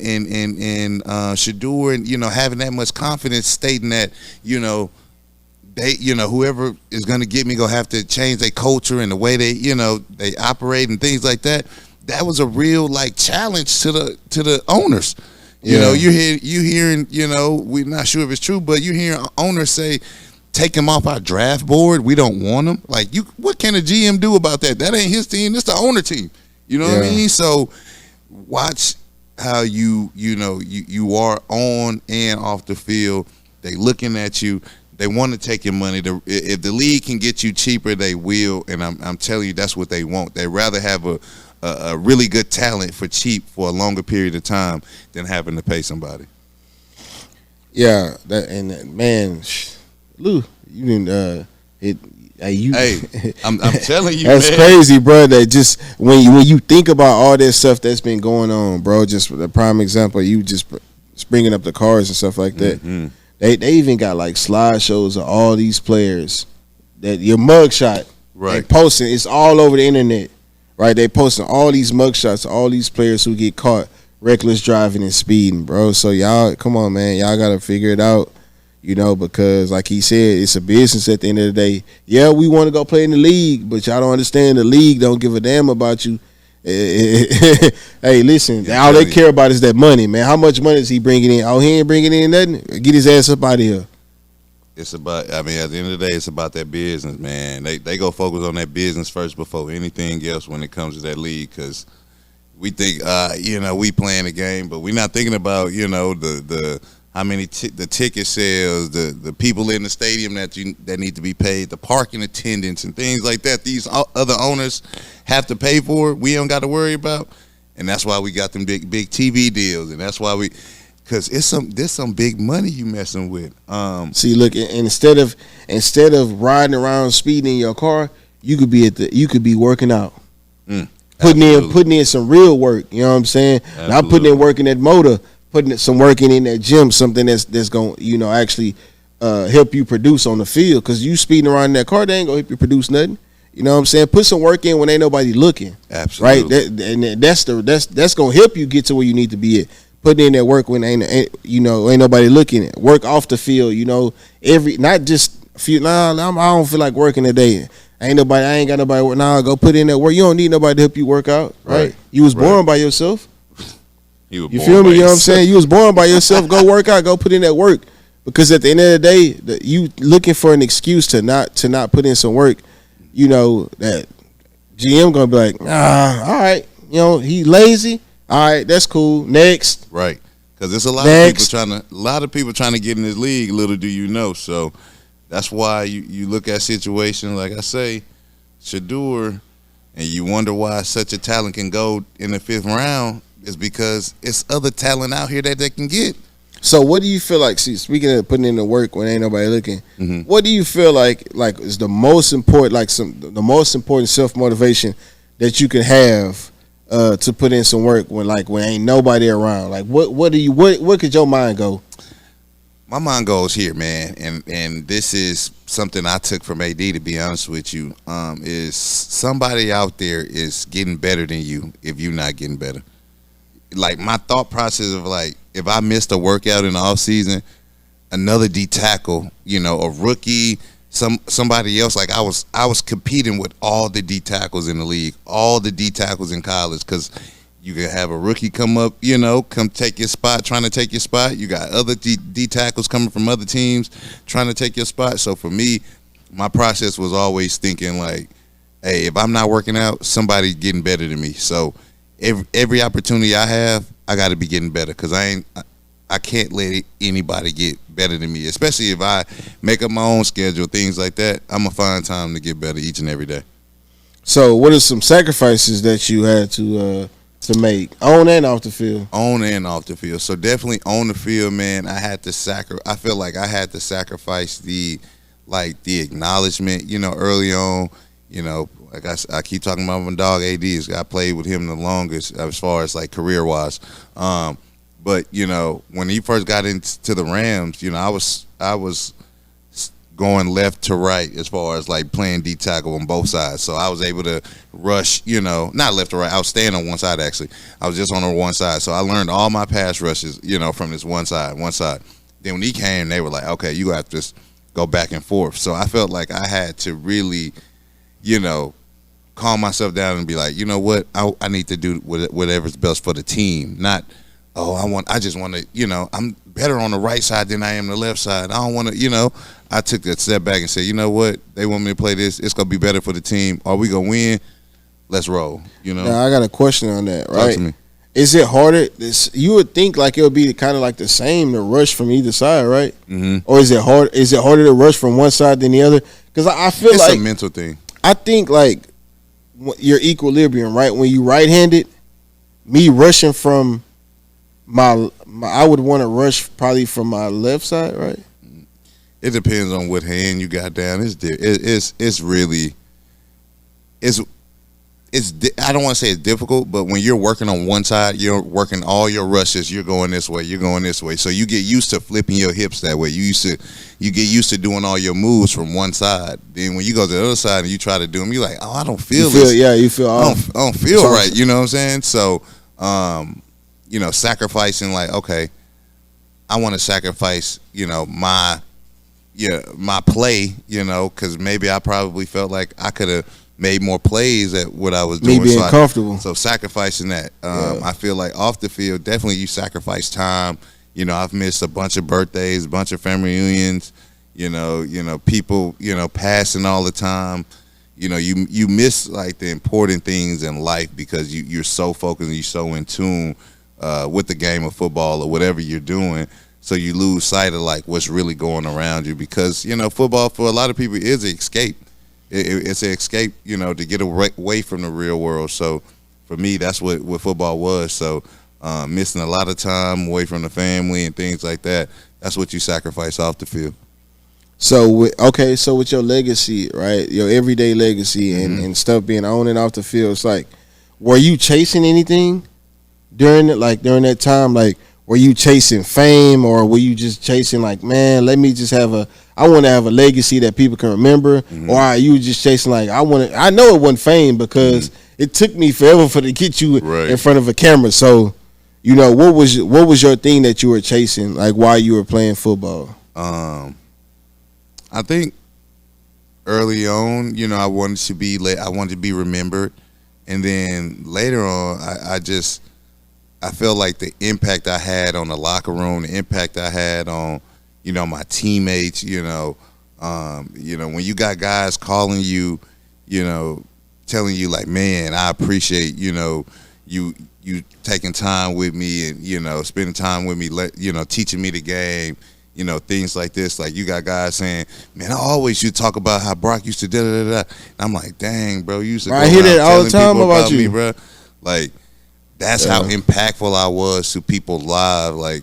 Shedeur, and having that much confidence, stating that they whoever is going to get me gonna have to change their culture and the way they they operate and things like that. That was a real challenge to the owners. You hearing we're not sure if it's true, but you hearing owners say, take him off our draft board. We don't want him. What can a GM do about that? That ain't his team. It's the owner team. You know what I mean? So watch how you are on and off the field. They looking at you. They want to take your money. If the league can get you cheaper, they will. And I'm telling you, that's what they want. They rather have a really good talent for cheap for a longer period of time than having to pay somebody. Yeah, man. Lou, you didn't I'm telling you, that's man. crazy, bro. That just when you think about all this stuff that's been going on, bro. Just the prime example, you just bringing up the cars and stuff like that. Mm-hmm. They even got slideshows of all these players that your mugshot, right? They posting, it's all over the internet, right? They posting all these mugshots of all these players who get caught reckless driving and speeding, bro. So y'all, come on, man, y'all gotta figure it out. Because like he said, it's a business at the end of the day. Yeah, we want to go play in the league, but y'all don't understand the league don't give a damn about you. Hey, listen, all they care about is that money, man. How much money is he bringing in? Oh, he ain't bringing in nothing. Get his ass up out of here. It's about, at the end of the day, it's about that business, man. They go focus on that business first before anything else when it comes to that league, because we think, we playing the game, but we're not thinking about, the how many the ticket sales, the people in the stadium that need to be paid, the parking attendants and things like that. These other owners have to pay for it. We don't got to worry about, and that's why we got them big TV deals, and that's why because there's some big money you messing with. See, look, instead of riding around speeding in your car, you could be working out, putting in some real work. You know what I'm saying? Absolutely. Not putting in work in that motor. Putting some work in that gym, something that's going to actually help you produce on the field. Because you speeding around in that car, they ain't going to help you produce nothing. You know what I'm saying? Put some work in when ain't nobody looking. Absolutely. Right? That's going to help you get to where you need to be at. Putting in that work when ain't nobody looking at. Work off the field. Not just few. I don't feel like working today. I ain't got nobody. Nah, go put in that work. You don't need nobody to help you work out, right? You was born by yourself. You feel me? You know what I'm saying? You was born by yourself. Go work out. Go put in that work. Because at the end of the day, you looking for an excuse to not put in some work. You know that GM gonna be like, all right, you know he lazy. All right, that's cool. Next, right? Because there's a lot of people trying to get in this league. Little do you know. So that's why you look at situations like I say, Shedeur, and you wonder why such a talent can go in the 5th round. Is because it's other talent out here that they can get. So what do you feel like? See, speaking of putting in the work when ain't nobody looking, what do you feel like is the most important, the most important self motivation that you can have to put in some work when ain't nobody around? Like what could your mind go? My mind goes here, man, and this is something I took from AD. To be honest with you, is somebody out there is getting better than you if you're not getting better. Like my thought process of like if I missed a workout in the off season, another D tackle, you know, a rookie, somebody else. Like I was competing with all the D tackles in the league, all the D tackles in college, because you could have a rookie come up, you know, come take your spot, trying to take your spot. You got other D tackles coming from other teams trying to take your spot. So for me, my process was always thinking like, hey, if I'm not working out, somebody's getting better than me. So every opportunity I have, I got to be getting better because I can't let anybody get better than me, especially if I make up my own schedule, things like that. I'm going to find time to get better each and every day. So what are some sacrifices that you had to make on and off the field? On and off the field. So definitely on the field, man, I feel like I had to sacrifice the acknowledgement, you know, early on, you know. Like I keep talking about my dog AD. I played with him the longest as far as like career wise. But you know, when he first got into the Rams, you know, I was going left to right as far as like playing D tackle on both sides. So I was able to rush, you know, not left to right. I was staying on one side actually. I was just on the one side. So I learned all my pass rushes, you know, from this one side. Then when he came, they were like, okay, you have to just go back and forth. So I felt like I had to really, you know, calm myself down and be like, you know what, I need to do whatever's best for the team. Not, I just want to, you know, I'm better on the right side than I am the left side. I don't want to, you know. I took a step back and said, you know what, they want me to play this. It's gonna be better for the team. Are we gonna win? Let's roll. You know. Now I got a question on that. Right? Talk to me. Is it harder? You would think like it would be kind of like the same to rush from either side, right? Mm-hmm. Or is it hard? Is it harder to rush from one side than the other? Because I feel it's like a mental thing. I think like your equilibrium, right? When you right-handed, me rushing from my I would want to rush probably from my left side, right? It depends on what hand you got down. It's really I don't want to say it's difficult, but when you're working on one side, you're working all your rushes. You're going this way. You're going this way. So you get used to flipping your hips that way. You get used to doing all your moves from one side. Then when you go to the other side and you try to do them, you're like, oh, I don't feel this. Yeah, you feel off. I don't feel right. You know what I'm saying? So, you know, sacrificing like, okay, I want to sacrifice, you know, my play, you know, because maybe I probably felt like I could have made more plays at what I was doing. Me being comfortable. So sacrificing that. I feel like off the field, definitely you sacrifice time. You know, I've missed a bunch of birthdays, a bunch of family reunions, you know, people, you know, passing all the time. You know, you miss like the important things in life because you're so focused and you're so in tune with the game of football or whatever you're doing. So you lose sight of like what's really going around you because, you know, football for a lot of people is an escape. It's an escape, you know, to get away from the real world. So for me, that's what football was. So missing a lot of time away from the family and things like that, that's what you sacrifice off the field. So, with your legacy, right, your everyday legacy and stuff being on and off the field, it's like, were you chasing anything during that time? Like, were you chasing fame or were you just chasing like, man, let me just I want to have a legacy that people can remember? Or are you just chasing like, I know it wasn't fame because it took me forever to get you in front of a camera. So, you know, what was your thing that you were chasing like while you were playing football? I think early on, you know, I wanted to be remembered, and then later on, I felt like the impact I had on the locker room, the impact I had on, you know, my teammates, you know, when you got guys calling you, you know, telling you like, man, I appreciate, you know, you taking time with me and, you know, spending time with me, teaching me the game, you know, things like this. Like, you got guys saying, man, I always used to talk about how Brock used to da-da-da-da. And I'm like, dang, bro, you used to I hear that all the time about you. Me, bro. Like, that's how impactful I was to people's lives. Like,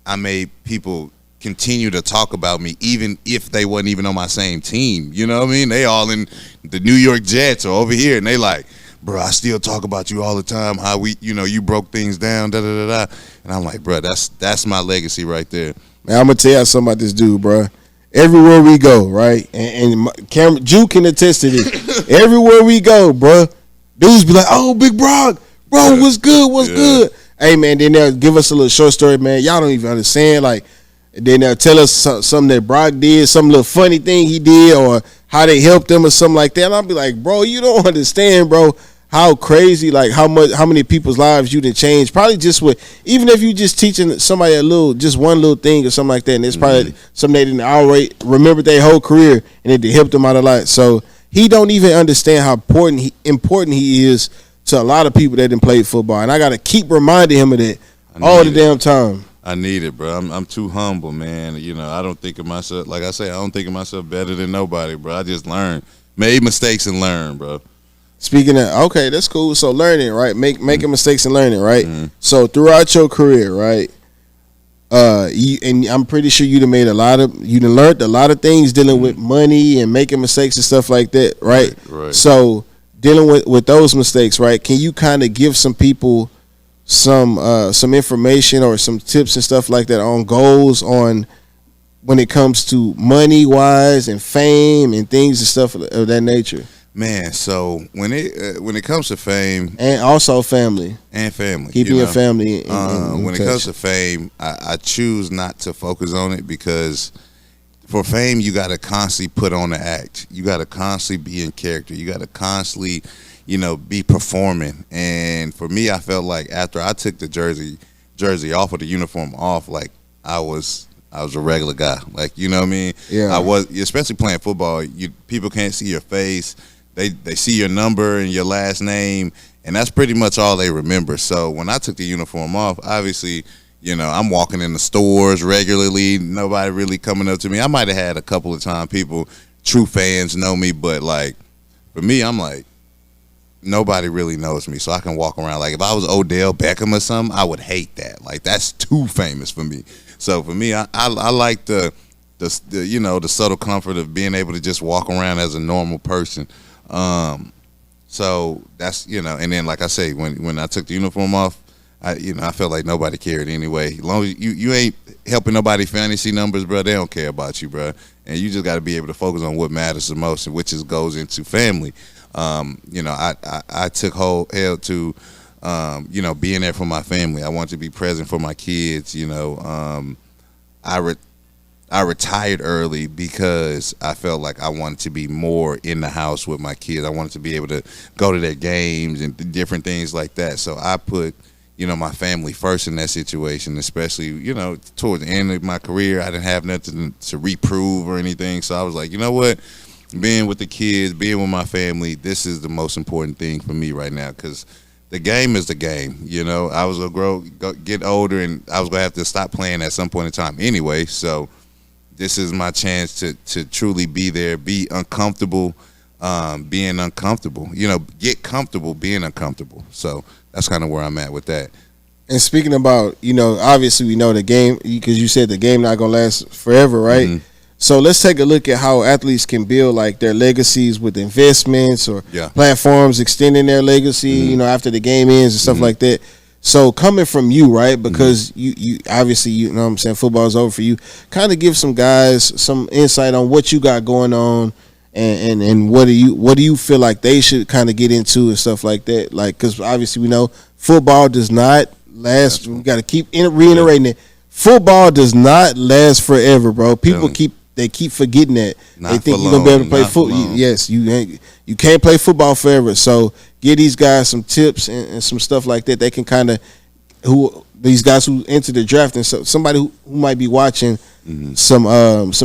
I made people continue to talk about me even if they wasn't even on my same team. You know what I mean? They all in the New York Jets or over here, and they like, bro, I still talk about you all the time, how we, you know, you broke things down, da-da-da-da. And I'm like, bro, that's my legacy right there. Man, I'm going to tell you something about this dude, bro. Everywhere we go, right? And Drew can attest to this. Everywhere we go, bro, dudes be like, oh, Big Brock, bro, what's good, what's good? Hey, man, then they'll give us a little short story, man. Y'all don't even understand, like, then they'll tell us something that Brock did, some little funny thing he did, or how they helped him or something like that. And I'll be like, bro, you don't understand, bro, how crazy, like how many people's lives you done changed. Probably just with, even if you just teaching somebody just one little thing or something like that, and it's probably something they didn't already remember their whole career, and it helped them out a lot. So he don't even understand how important he is to a lot of people that didn't play football. And I got to keep reminding him of that all the damn time. I need it, bro. I'm too humble, man. You know, I don't think of myself, like I say, I don't think of myself better than nobody, bro. I just learn, made mistakes and learn, bro. Speaking of, okay, that's cool. So learning, right? Making mistakes and learning, right? Mm-hmm. So throughout your career, right? And I'm pretty sure you done learned a lot of things dealing with money and making mistakes and stuff like that, right? Right. So dealing with those mistakes, right? Can you kind of give some people some information or some tips and stuff like that on goals on when it comes to money wise and fame and things and stuff of that nature? Man, so when it comes to fame and also family, keeping your family when it comes to fame, I choose not to focus on it, because for fame you got to constantly put on the act. You got to constantly be in character. You got to constantly, you know, be performing. And for me, I felt like after I took the jersey off, or the uniform off, like I was a regular guy. Like, you know what I mean? Yeah. I was, especially playing football. People can't see your face. They see your number and your last name, and that's pretty much all they remember. So when I took the uniform off, obviously, you know, I'm walking in the stores regularly. Nobody really coming up to me. I might have had a couple of times people, true fans, know me, but like for me, I'm like, nobody really knows me, so I can walk around. Like if I was Odell Beckham or something, I would hate that. Like that's too famous for me. So for me, I like the you know, the subtle comfort of being able to just walk around as a normal person. So that's, you know, and then like I say, when I took the uniform off, I felt like nobody cared anyway. As long as you ain't helping nobody fantasy numbers, bro, they don't care about you, bro. And you just got to be able to focus on what matters the most, which goes into family. You know, I took hell to, you know, being there for my family. I want to be present for my kids. You know, I retired early because I felt like I wanted to be more in the house with my kids. I wanted to be able to go to their games and different things like that. So I put, you know, my family first in that situation, especially, you know, towards the end of my career. I didn't have nothing to reprove or anything. So I was like, you know what? Being with the kids, being with my family, this is the most important thing for me right now, because the game is the game. You know, I was going to get older, and I was going to have to stop playing at some point in time anyway. So this is my chance to truly be there, be uncomfortable, being uncomfortable. You know, get comfortable being uncomfortable. So that's kind of where I'm at with that. And speaking about, you know, obviously we know the game, because you said the game not going to last forever, right? Mm-hmm. So let's take a look at how athletes can build like their legacies with investments or platforms extending their legacy, you know, after the game ends and stuff like that. So coming from you, right, because you obviously, you know what I'm saying, football is over for you, kind of give some guys some insight on what you got going on and what do you feel like they should kind of get into and stuff like that. Like, because obviously we know football does not last. We got to keep reiterating it. Football does not last forever, bro. People keep they keep forgetting that. Not they think for you're gonna be able to play long, not for football. long. Yes, you can't play football forever. So give these guys some tips and some stuff like that. They can kind of these guys who enter the draft, and so somebody who might be watching some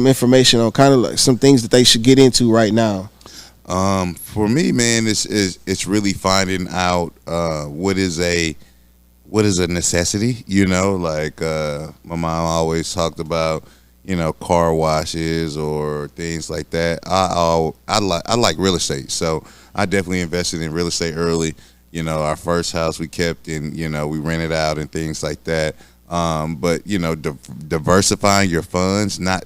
information on kind of like some things that they should get into right now. For me, man, it's really finding out what is a necessity. You know, like my mom always talked about, you know, car washes or things like that. I like real estate, so I definitely invested in real estate early. You know, our first house we kept, and you know, we rented out and things like that. But you know, diversifying your funds, not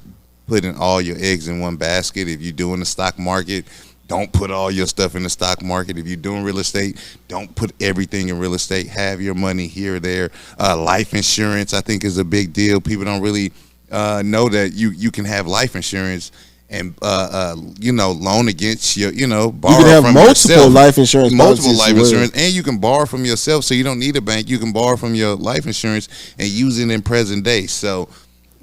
putting all your eggs in one basket. If you're doing the stock market, don't put all your stuff in the stock market. If you're doing real estate, don't put everything in real estate. Have your money here or there. Life insurance, I think, is a big deal. People don't really know that you can have life insurance and you know, loan against your, you know, borrow You can have from multiple yourself. life insurance Multiple policies life as well. insurance, and you can borrow from yourself, so you don't need a bank. You can borrow from your life insurance and use it in present day. So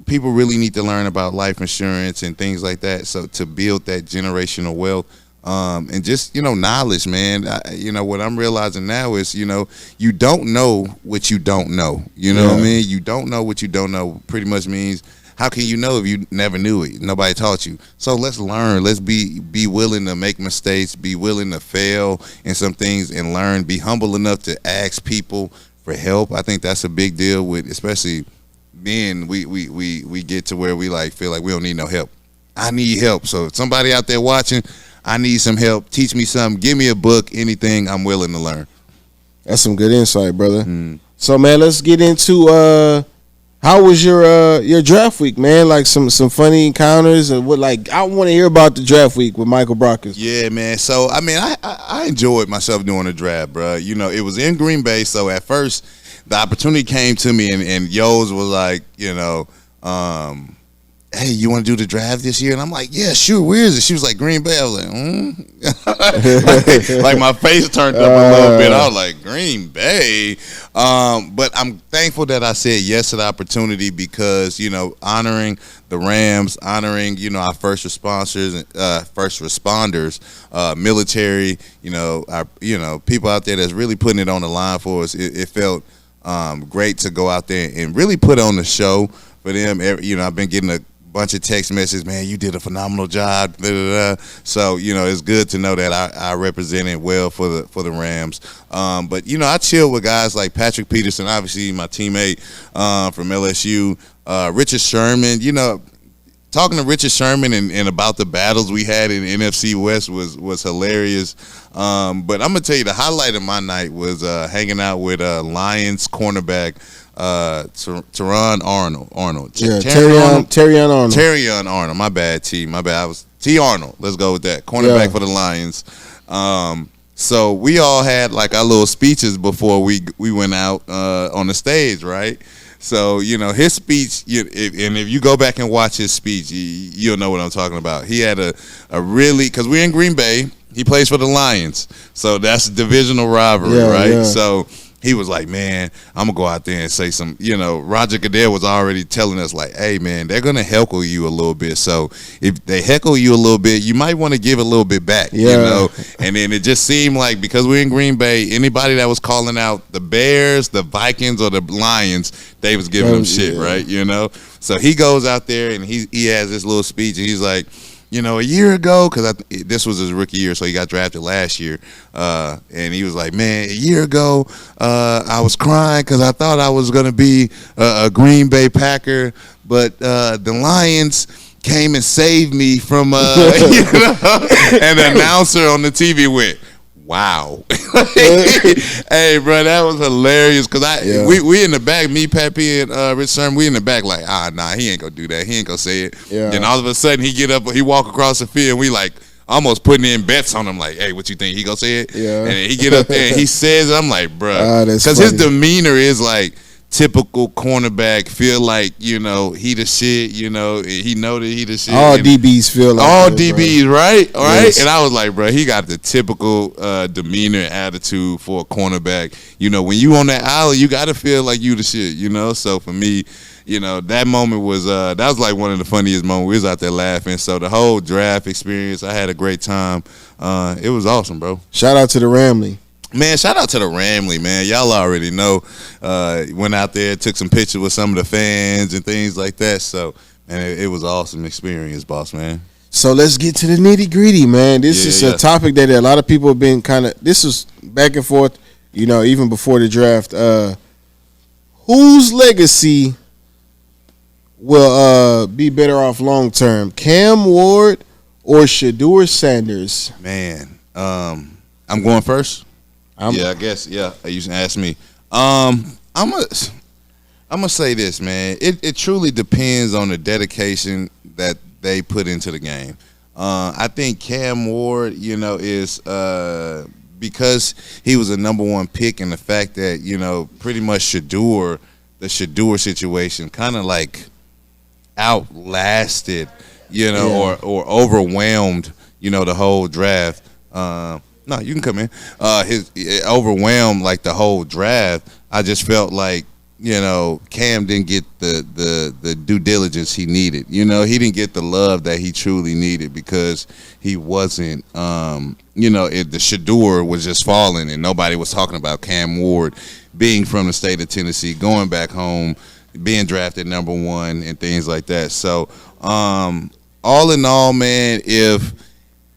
people really need to learn about life insurance and things like that, so to build that generational wealth. And just, you know, knowledge, man. You know, what I'm realizing now is, you know, you don't know what you don't know. You know what I mean? You don't know what you don't know pretty much means, how can you know if you never knew it? Nobody taught you. So let's learn. Let's be willing to make mistakes, be willing to fail in some things and learn, be humble enough to ask people for help. I think that's a big deal with, especially men, we get to where we like feel like we don't need no help. I need help. So if somebody out there watching, I need some help. Teach me something. Give me a book. Anything. I'm willing to learn. That's some good insight, brother. So man, let's get into how was your draft week, man? Like some funny encounters and what, like, I want to hear about the draft week with Michael Brockcast. Yeah, man. So I mean, I enjoyed myself doing the draft, bro. You know, it was in Green Bay, so at first the opportunity came to me, and Yo's was like, you know, hey, you want to do the draft this year? And I'm like, yeah, sure. Where is it? She was like, Green Bay. I was like, like my face turned up a little bit. I was like, Green Bay. But I'm thankful that I said yes to the opportunity because, you know, honoring the Rams, honoring, you know, our first responders, military, you know, people out there that's really putting it on the line for us. It felt great to go out there and really put on the show for them. You know, I've been getting a bunch of text messages, man, you did a phenomenal job. Blah, blah, blah. So, you know, it's good to know that I represented well for the Rams. But, you know, I chill with guys like Patrick Peterson, obviously my teammate from LSU, Richard Sherman. You know, talking to Richard Sherman and about the battles we had in NFC West was hilarious. But I'm going to tell you, the highlight of my night was hanging out with Lions cornerback Terrion Arnold. Yeah, Terrion Arnold. My bad, T. My bad. I was T. Arnold. Let's go with that. Cornerback for the Lions. So we all had like our little speeches before we went out on the stage, right? So, you know, his speech, and if you go back and watch his speech, you'll know what I'm talking about. He had a really, because we're in Green Bay, he plays for the Lions. So that's a divisional rivalry, right? Yeah. So he was like, man, I'm going to go out there and say some, you know, Roger Goodell was already telling us like, hey, man, they're going to heckle you a little bit. So if they heckle you a little bit, you might want to give a little bit back, you know. And then it just seemed like because we're in Green Bay, anybody that was calling out the Bears, the Vikings, or the Lions, they was giving them shit, right, you know. So he goes out there and he has this little speech and he's like, you know, a year ago, because this was his rookie year, so he got drafted last year, and he was like, man, a year ago, I was crying because I thought I was going to be a Green Bay Packer, but the Lions came and saved me from, you know, and the announcer on the TV went, wow. Hey, bro, that was hilarious because we in the back, me, Pat P, and Rich Sherman, we in the back like, nah, he ain't gonna do that. He ain't gonna say it. Yeah. Then all of a sudden he get up, he walk across the field, and we like almost putting in bets on him like, hey, what you think? He gonna say it? Yeah. And he get up there and he says it. I'm like, bro, because his demeanor is like typical cornerback, feel like, you know, he the shit, you know, he know that he the shit. All DBs feel like all that, DBs, bro. right? All right. Yes. And I was like, bro, he got the typical demeanor and attitude for a cornerback. You know, when you on that island, you got to feel like you the shit, you know? So for me, that moment was that was like one of the funniest moments. We was out there laughing. So the whole draft experience, I had a great time. It was awesome, bro. Shout out to the Ramley. Man, shout out to the Ramley, man. Y'all already know. Went out there, took some pictures with some of the fans and things like that. So, man, it was an awesome experience, boss, man. So let's get to the nitty gritty, man. This is a topic that a lot of people have been this was back and forth, even before the draft. Whose legacy will be better off long term, Cam Ward or Shedeur Sanders? Man, I'm going first. I guess. Yeah, you can ask me. I'm gonna say this, man. It truly depends on the dedication that they put into the game. I think Cam Ward, is because he was a number one pick, and the fact that pretty much the Shedeur situation kind of like outlasted, or overwhelmed, the whole draft. No, you can come in. It overwhelmed like the whole draft. I just felt like Cam didn't get the due diligence he needed. He didn't get the love that he truly needed because he wasn't. The Shedeur was just falling, and nobody was talking about Cam Ward being from the state of Tennessee, going back home, being drafted number one, and things like that. So, all in all, man,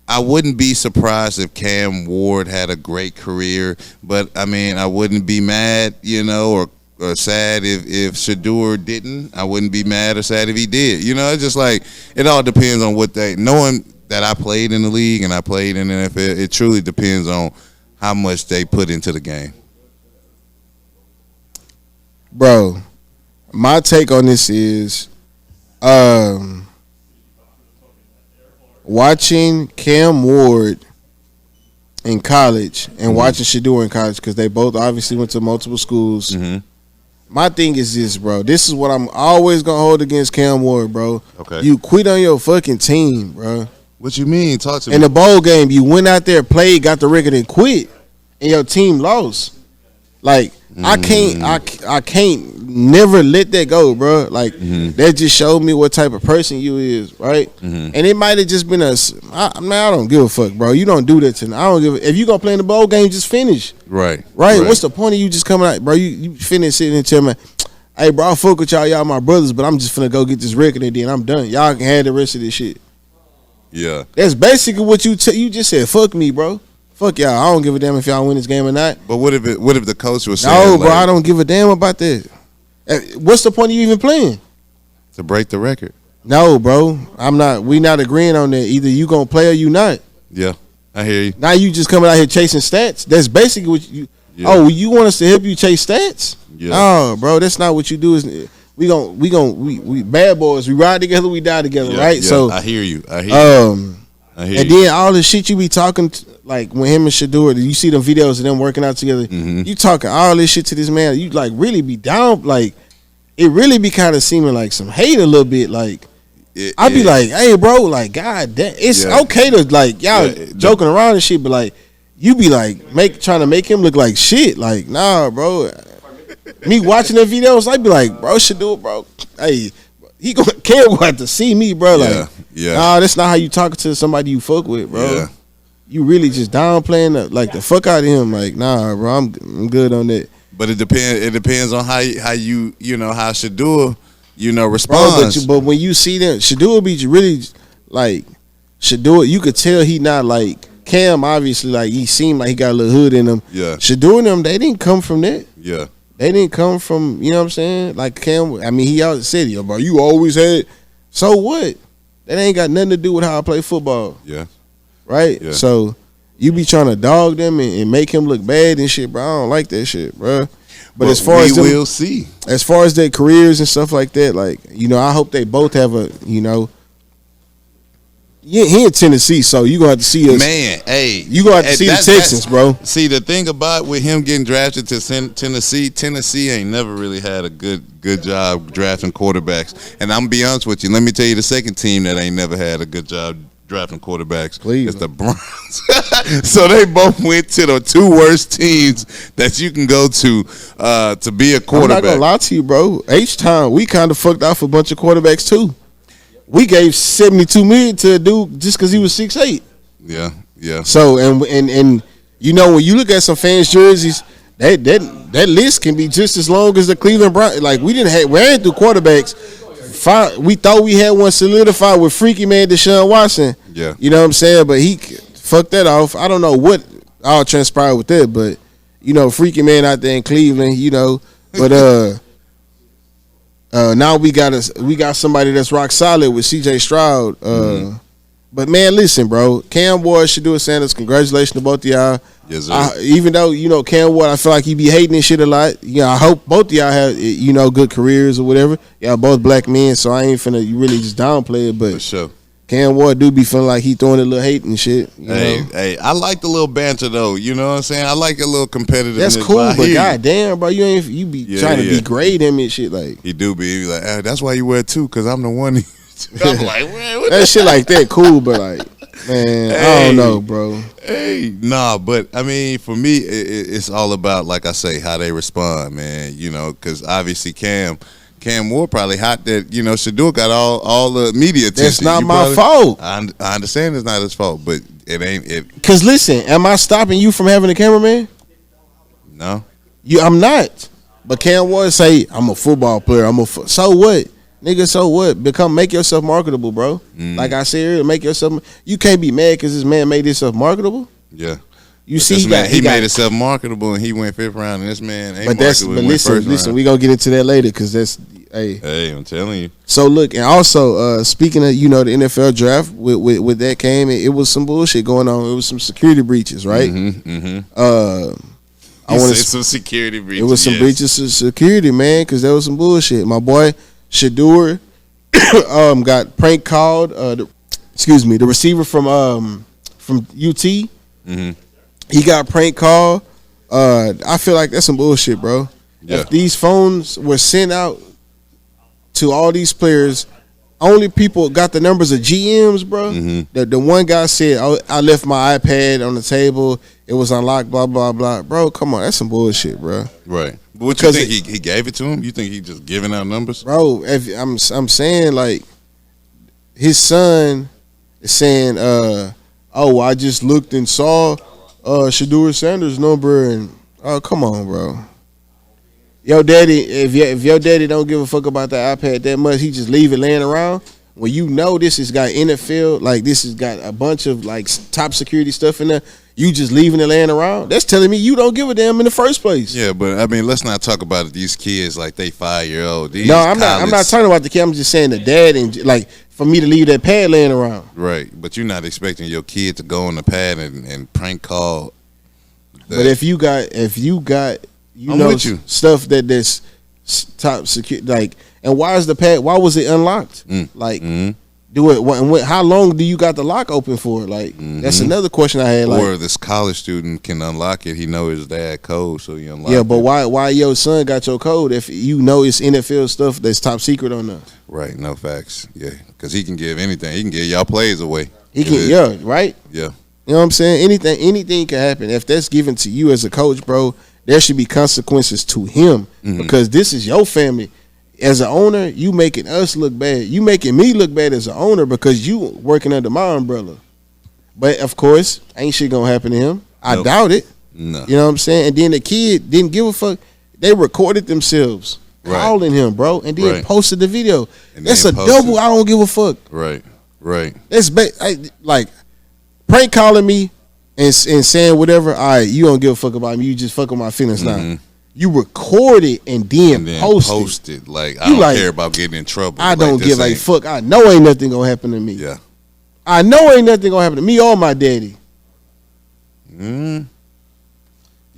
I wouldn't be surprised if Cam Ward had a great career, but I wouldn't be mad, or sad if Shedeur didn't. I wouldn't be mad or sad if he did. It's just like it all depends on knowing that I played in the league and I played in the NFL. It truly depends on how much they put into the game. Bro, my take on this is watching Cam Ward in college and watching Shedeur in college, because they both obviously went to multiple schools. Mm-hmm. My thing is this, bro. This is what I'm always going to hold against Cam Ward, bro. Okay. You quit on your fucking team, bro. What you mean? Talk to me. In the bowl game, you went out there, played, got the record, and quit, and your team lost. Like, I can't never let that go, bro. Like, that just showed me what type of person you is, right? And it might have just been I don't give a fuck, bro. You don't do that to me. I don't give a, if you gonna play in the bowl game, just finish. Right. What's the point of you just coming out, bro? You finish sitting and tell me, hey, bro, I'll fuck with y'all my brothers, but I'm just finna go get this record and then I'm done. Y'all can have the rest of this shit. Yeah. That's basically what you just said. Fuck me, bro. Fuck y'all. I don't give a damn if y'all win this game or not. But what if the coach was saying, no, bro, I don't give a damn about that. What's the point of you even playing? To break the record. No, bro. We not agreeing on that. Either you gonna play or you not. Yeah, I hear you. Now you just coming out here chasing stats. That's basically what you. Yeah. Oh, you want us to help you chase stats? Yeah. No, bro. That's not what you do. Is we bad boys. We ride together. We die together. Yeah, right. Yeah. So I hear you. And then all the shit you be talking, like when him and Shedeur, you see them videos of them working out together. You talking all this shit to this man. You like really be down. Like it really be kind of seeming like some hate a little bit. Like I'd be like, hey, bro, like God damn, it's okay to like y'all joking around and shit, but like you be like trying to make him look like shit. Like nah, bro. Me watching the videos, I'd be like, bro, Shedeur, bro, hey. Cam will have to see me, bro. Like, nah, that's not how you talking to somebody you fuck with, bro. Yeah. You really just downplaying the fuck out of him. Like, nah, bro, I'm good on that. But it depends on how you how Shedeur responds. But when you see them, Shedeur be really like Shedeur. You could tell he not like Cam. Obviously, like he seemed like he got a little hood in him. Yeah, Shedeur and them, they didn't come from that. Yeah. They didn't come from, you know what I'm saying? Like Cam, he always said, yo, bro, you always had. So what? That ain't got nothing to do with how I play football. Yeah. Right? Yeah. So you be trying to dog them and make him look bad and shit, bro. I don't like that shit, bro. But as far as we'll see. As far as their careers and stuff like that, like, I hope they both have a, he in Tennessee, so you gonna have to see us. Man, hey, you gonna have to see the Texans, bro. See, the thing about with him getting drafted to Tennessee ain't never really had a good job drafting quarterbacks. And I'm gonna be honest with you. Let me tell you the second team that ain't never had a good job drafting quarterbacks. Cleveland. It's the Browns. So they both went to the two worst teams that you can go to be a quarterback. I'm not gonna lie to you, bro. H-Town, we kind of fucked off a bunch of quarterbacks too. We gave $72 million to a dude just because he was 6'8". Yeah. So and you know, when you look at some fans' jerseys, that list can be just as long as the Cleveland Browns. Like we ran through quarterbacks. We thought we had one solidified with freaky man Deshaun Watson. Yeah. You know what I'm saying? But he fucked that off. I don't know what all transpired with that, but you know, freaky man out there in Cleveland, you know. But now we got somebody that's rock solid with CJ Stroud. But man, listen, bro. Cam Ward, Shedeur Sanders, congratulations to both of y'all. Yes, sir. Even though, you know, Cam Ward, I feel like he be hating this shit a lot. You know, I hope both of y'all have, you know, good careers or whatever. Y'all both black men, so I ain't finna really just downplay it. But for sure. Cam Ward do be feeling like he throwing a little hate and shit. Hey, I like the little banter though. You know what I'm saying? I like a little competitiveness. That's cool, but goddamn, bro, you be trying to degrade him and shit. Like he do be like, hey, that's why you wear two, because I'm the one. I'm like, man, what that shit like that cool, but like, man, I don't know, bro. Hey, nah, but I mean, for me, it's all about, like I say, how they respond, man. You know, because obviously Cam Ward probably hot that, you know, Shedeur got all the media attention. That's not my fault. I understand it's not his fault, but it ain't it. Cause listen, am I stopping you from having a cameraman? No, I'm not. But Cam Ward say I'm a football player. So what? Nigga, so what? Make yourself marketable, bro. Like I said earlier, make yourself. You can't be mad because this man made himself marketable. Yeah. You see, he made himself marketable and he went 5th round, and this man ain't marketable. But listen, we gonna get into that later because that's Hey, I'm telling you. So look, and also speaking of, you know, the NFL draft, with that came, it was some bullshit going on. It was some security breaches, right? I want to some security breaches. It was some breaches of security, man, because there was some bullshit. My boy Shedeur got prank called. The receiver from UT. He got prank called. I feel like that's some bullshit, bro. Yeah. If these phones were sent out to all these players, only people got the numbers of GMs, bro. The one guy said, "Oh, I left my iPad on the table. It was unlocked, blah, blah, blah." Bro, come on. That's some bullshit, bro. Right. But what you think, he gave it to him? You think he just giving out numbers? Bro, I'm saying, like, his son is saying, "Oh, I just looked and saw Shedeur Sanders' number," and, oh, come on, bro. Yo, daddy, if your daddy don't give a fuck about the iPad that much, he just leave it laying around. When you know this has got NFL, like this has got a bunch of like top security stuff in there, you just leaving it laying around. That's telling me you don't give a damn in the first place. Yeah, but I mean, let's not talk about these kids like they 5-year-old. No, I'm not talking about the kid. I'm just saying the dad and like for me to leave that pad laying around. Right, but you're not expecting your kid to go on the pad and prank call. But if you got stuff that's top secure, like, and why is the pad? Why was it unlocked? Like, do it. How long do you got the lock open for? Like, that's another question I had. Or like, this college student can unlock it. He know his dad code, so he unlock. Yeah, but why your son got your code if you know it's NFL stuff that's top secret on there? Right. No facts. Yeah, because he can give anything. He can give y'all plays away. He can. Yeah. Right. Yeah. You know what I'm saying? Anything can happen. If that's given to you as a coach, bro, there should be consequences to him because this is your family. As an owner, you making us look bad. You making me look bad as an owner because you working under my umbrella. But of course, ain't shit gonna happen to him. I doubt it. No. You know what I'm saying? And then the kid didn't give a fuck. They recorded themselves calling him, bro, and then posted the video. That's a double. I don't give a fuck. Right. That's like prank calling me and saying whatever. All right, you don't give a fuck about me. You just fuck with my feelings now. You record it and then post it. Like, I don't care about getting in trouble. I don't give a fuck. I know ain't nothing gonna happen to me. Yeah. I know ain't nothing gonna happen to me or my daddy. You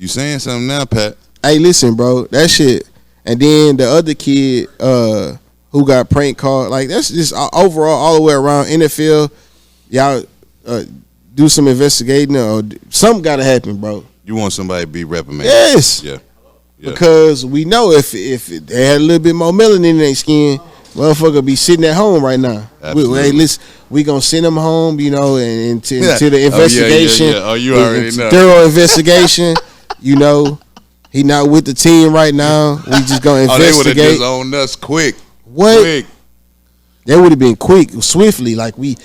saying something now, Pat? Hey, listen, bro. That shit. And then the other kid who got prank called. Like, that's just overall all the way around NFL. Y'all do some investigating or something gotta happen, bro. You want somebody to be reprimanded? Yes. Yeah. Because we know if they had a little bit more melanin in their skin, Motherfucker be sitting at home right now. Hey, listen, we gonna send him home, you know, and to the investigation. Oh, you already know. Thorough investigation. You know, he not with the team right now. We just gonna investigate. They would have just owned us quick. What? Quick. That would have been quick, swiftly. Like we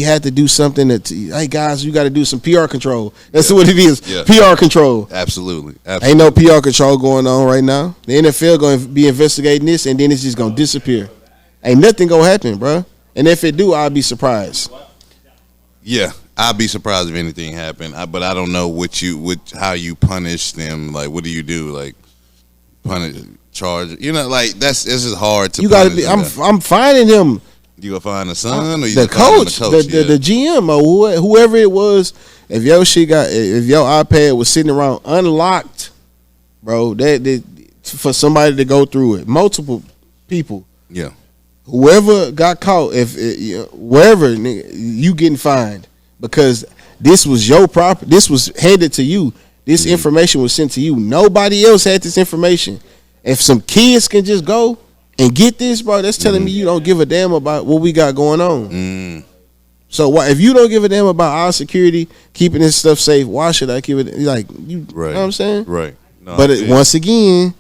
had to do something that. Hey guys, you got to do some PR control. That's what it is. Yeah. PR control. Absolutely. Ain't no PR control going on right now. The NFL going to be investigating this, and then it's just going to disappear. Ain't nothing going to happen, bro. And if it do, I'll be surprised. Yeah, I'll be surprised if anything happened. But I don't know how you punish them. Like, what do you do? Like, punish. Charge, you know, like this is hard to. You gotta be. I'm finding him. You gonna find the son or you the coach, the GM or whoever it was. If your iPad was sitting around unlocked, bro, that for somebody to go through it, multiple people. Yeah. Whoever got caught, wherever you getting fined because this was your property. This was handed to you. This information was sent to you. Nobody else had this information. If some kids can just go and get this, bro, that's telling me you don't give a damn about what we got going on. So why, if you don't give a damn about our security, keeping this stuff safe, why should I keep it? Like you know what I'm saying? Right. No, but once again,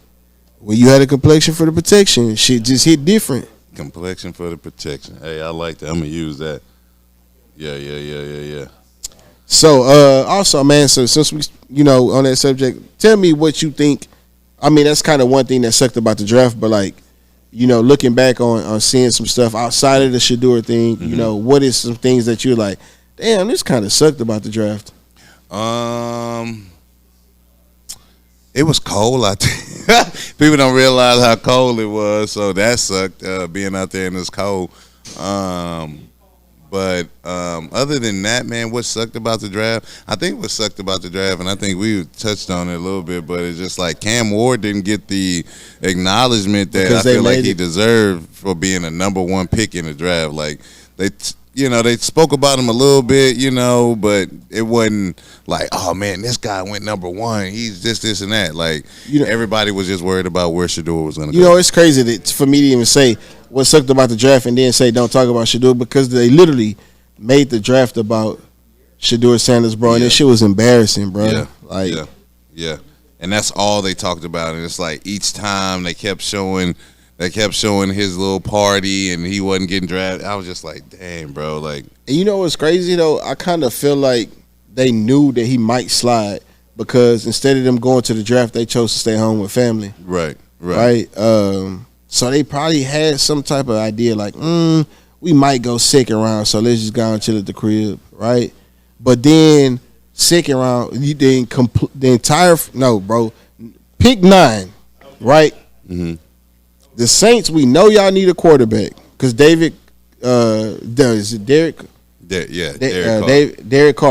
when you had a complexion for the protection, shit just hit different. Complexion for the protection. Hey, I like that. I'm gonna use that. Yeah. So also, man, so since we on that subject, tell me what you think. I mean, that's kind of one thing that sucked about the draft, but like, looking back on seeing some stuff outside of the Shedeur thing, what is some things that you're like, damn, this kind of sucked about the draft? It was cold out there. People don't realize how cold it was, so that sucked, being out there in this cold. But other than that, man, what sucked about the draft? I think what sucked about the draft, and I think we touched on it a little bit, but it's just like Cam Ward didn't get the acknowledgement that I feel like he deserved for being a number one pick in the draft. Like they spoke about him a little bit, but it wasn't like, oh man, this guy went number one. He's this and that. Like everybody was just worried about where Shedeur was going to go. It's crazy for me to even say what sucked about the draft and then say don't talk about Shedeur because they literally made the draft about Shedeur Sanders, bro, and this shit was embarrassing, bro. Yeah. And that's all they talked about, and it's like each time they kept showing his little party, and he wasn't getting drafted. I was just like, damn, bro. Like, and you know what's crazy though? I kind of feel like they knew that he might slide because instead of them going to the draft, they chose to stay home with family. Right. So they probably had some type of idea like, we might go second round, so let's just go and chill at the crib, right? But then second round, pick 9, right? Mm-hmm. The Saints, we know y'all need a quarterback because Derek Carr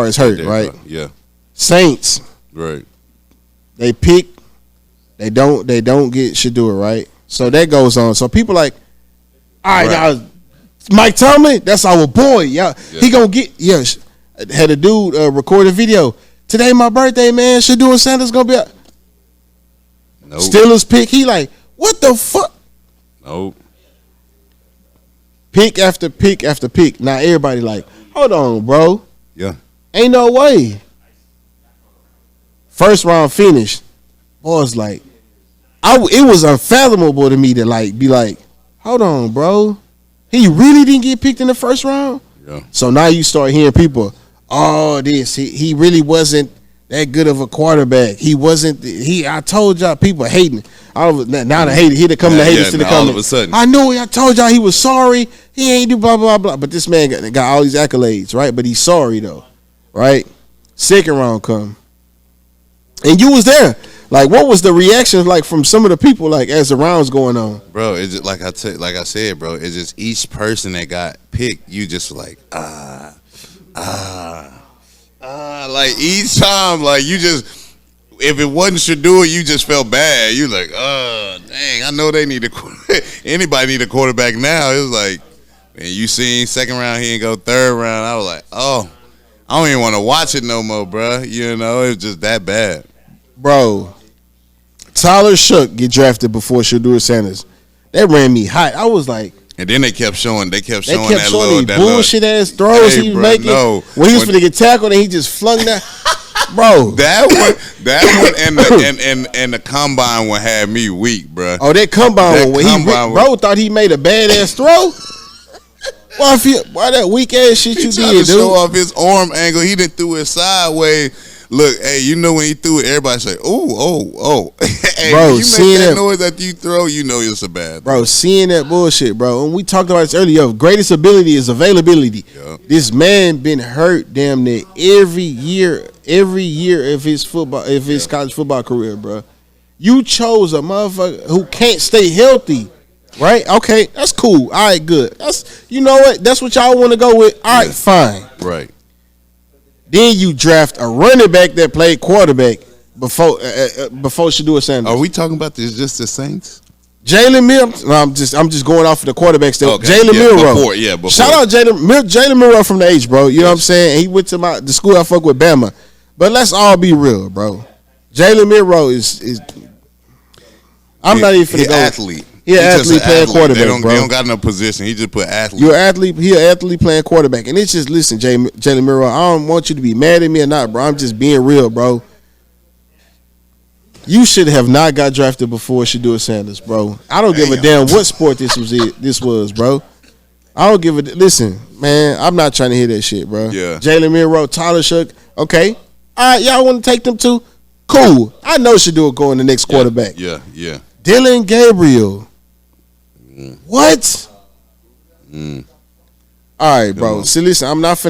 is hurt, right? Carr, yeah. Saints, right? They pick, they don't get Shedeur, right? So that goes on. So people like, all right, y'all, Mike Tomlin, that's our boy. Yeah, he gonna get. Had a dude record a video. Today my birthday, man. Shedeur Sanders gonna be a Steelers pick. He like, what the fuck? Nope. Pick after pick after pick. Now everybody like, hold on, bro. Yeah. Ain't no way. First round finished. Boys like, it was unfathomable to me to like be like, hold on, bro. He really didn't get picked in the first round. Yeah. So now you start hearing people, he really wasn't that good of a quarterback. He wasn't. I told y'all, people hating. Now the hate. Here to come the haters to the comment. All of a sudden, I know. I told y'all he was sorry. He ain't do blah blah blah. But this man got all these accolades, right? But he's sorry though, right? Second round come, and you was there. Like, what was the reaction like from some of the people like as the rounds going on? Bro, it's just like I said, bro. It's just each person that got picked, you just like like each time, like you just, if it wasn't Shedeur, you just felt bad. You like, dang, I know they need anybody need a quarterback now. It was like, man, you seen second round, he didn't go third round. I was like, I don't even want to watch it no more, bro. It was just that bad. Bro, Tyler Shook get drafted before Shedeur Sanders. That ran me hot. I was like, And then they kept showing that bullshit ass throws he was making. No. When he was finna get tackled and he just flung that. Bro, that one, and the combine one had me weak, bro. Oh, that combine one, bro thought he made a badass throw. Why that weak ass shit you did, dude? Show off his arm angle. He didn't threw it sideways. Look, hey, you know when he threw it, everybody say, oh. Hey, bro, you make that noise that you throw, you know it's a bad. Bro, seeing that bullshit, bro. And we talked about this earlier. Greatest ability is availability. Yep. This man been hurt damn near every year of his college football career, bro. You chose a motherfucker who can't stay healthy. Right? Okay, that's cool. All right, good. You know what? That's what y'all want to go with. All right, fine. Right. Then you draft a running back that played quarterback before Shedeur Sanders. Are we talking about this just the Saints? Jalen Milroe. No, I'm just going off of the quarterback still. Okay. Jalen Milroe. Before. Shout out Jalen Milroe from the H, bro. You know what I'm saying? He went to the school I fuck with, Bama. But let's all be real, bro. Jalen Milroe is. I'm not even finna go. Athlete. He an athlete playing quarterback, they bro. don't got no position. He just put athlete. You're an athlete. He an athlete playing quarterback. And it's just, listen, Jalen Milroe, I don't want you to be mad at me or not, bro. I'm just being real, bro. You should have not got drafted before Shedeur Sanders, bro. I don't give a damn what sport this was, bro. I don't give a... Listen, man, I'm not trying to hear that shit, bro. Yeah. Jalen Milroe, Tyler Shook, okay. All right, y'all want to take them too? Cool. I know Shedeur going the next quarterback. Yeah. Dylan Gabriel. What? All right, bro. See, listen, I'm not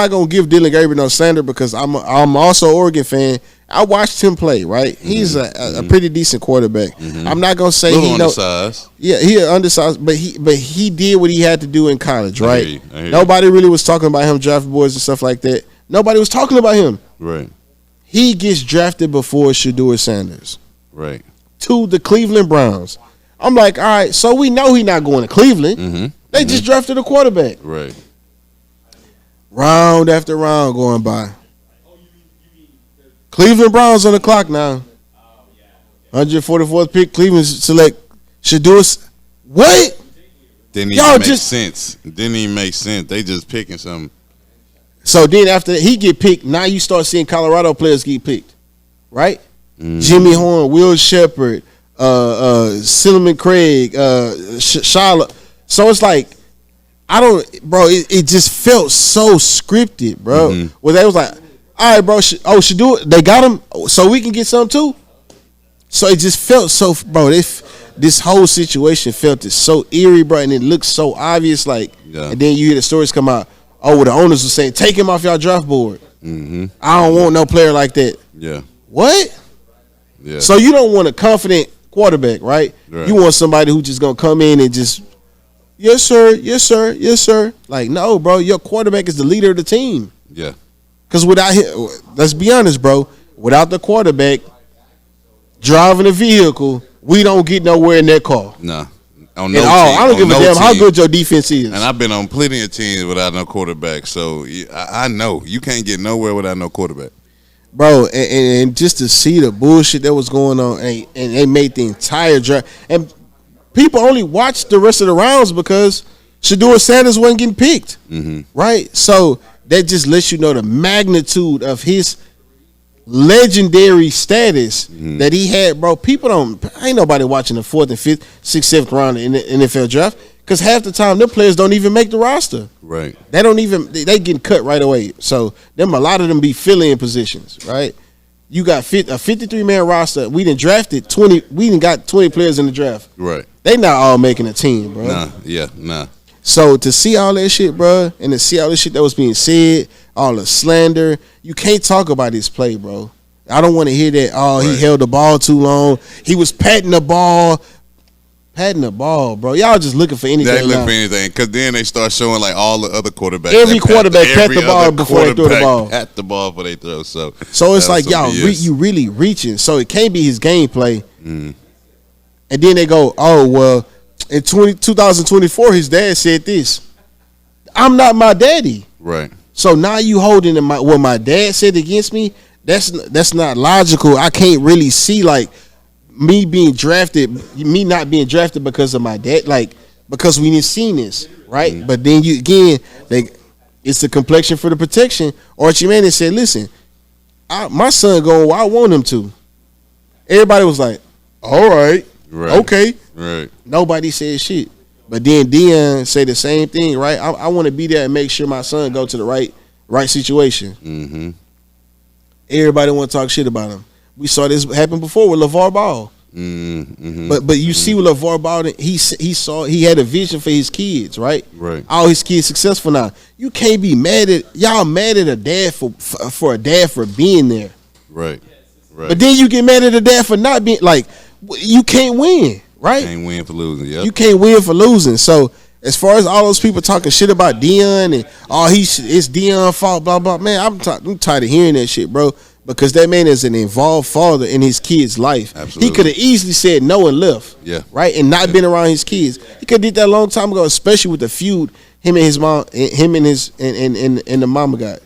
gonna give Dylan Gabriel no slander because I'm also an Oregon fan. I watched him play. Right, he's a pretty decent quarterback. I'm not gonna say he undersized. Yeah, he undersized, but he did what he had to do in college. Right. I hear you. Nobody really was talking about him draft boards and stuff like that. Nobody was talking about him. Right. He gets drafted before Shedeur Sanders. Right. To the Cleveland Browns. I'm like, all right, so we know he's not going to Cleveland. They just drafted a quarterback. Right. Round after round going by. Cleveland Browns on the clock now. 144th pick. Cleveland select Shedeur. What? Didn't even make sense. Didn't even make sense. They just picking something. So then after he get picked, now you start seeing Colorado players get picked. Right? Jimmy Horn, Will Shepard, Cinnamon Craig, Charlotte. So it's like, it just felt so scripted, bro. Where they was like, all right, bro, Shedeur, they got him, so we can get some too. So it just felt so, bro, this whole situation felt so eerie, bro, and it looked so obvious, like, and then you hear the stories come out, the owners were saying, take him off y'all draft board. I don't want no player like that. Yeah. What? Yeah. So you don't want a confident quarterback, right? You want somebody who just gonna come in and just, yes sir. Like, no, bro, your quarterback is the leader of the team. Yeah. Because without him, let's be honest, bro, without the quarterback driving a vehicle, we don't get nowhere in that car. No. I don't give a damn how good your defense is. And I've been on plenty of teams without no quarterback, so I know you can't get nowhere without no quarterback. Bro, and just to see the bullshit that was going on, and they made the entire draft, and people only watched the rest of the rounds because Shedeur Sanders wasn't getting picked, right? So that just lets you know the magnitude of his legendary status that he had, bro. Ain't nobody watching the 4th and 5th, 6th, 7th round in the NFL draft because half the time them players don't even make the roster. Right. They getting cut right away. So a lot of them be fill-in positions, right? You got a 53-man roster. We done drafted 20. We done got 20 players in the draft. Right. They not all making a team, bro. Nah. So to see all that shit, bro, and to see all this shit that was being said, all the slander, you can't talk about his play, bro. I don't want to hear that. He held the ball too long. He was patting the ball, bro. Y'all just looking for anything. They look for anything because then they start showing like all the other quarterbacks. Every quarterback pat the ball before they throw the ball. Pat the ball before they throw. So it's like y'all, you really reaching. So it can't be his gameplay. And then they go, in 2024, his dad said this. I'm not my daddy. Right. So now you holding what my dad said against me. That's not logical. I can't really see like me not being drafted because of my dad. Like because we didn't seen this, right? But then it's the complexion for the protection. Archie Manning said, "Listen, my son going where I want him to." Everybody was like, "All right, okay." Right. Nobody said shit. But then Deion say the same thing, right? I want to be there and make sure my son go to the right situation. Mm-hmm. Everybody want to talk shit about him. We saw this happen before with LeVar Ball. Mm-hmm. But you see with LeVar Ball, he had a vision for his kids, right? Right. All his kids successful now. You can't be mad at a dad for a dad for being there. Right. But then you get mad at a dad for not being, like, you can't win, right? Can't win for losing. Yep. You can't win for losing. So as far as all those people talking shit about Deion and it's Deion's fault, blah blah, man, I'm tired of hearing that shit, bro. Because that man is an involved father in his kid's life. Absolutely. He could have easily said no and left. Yeah. Right? And not been around his kids. He could have did that a long time ago, especially with the feud him and his mom, him and his and the mama got.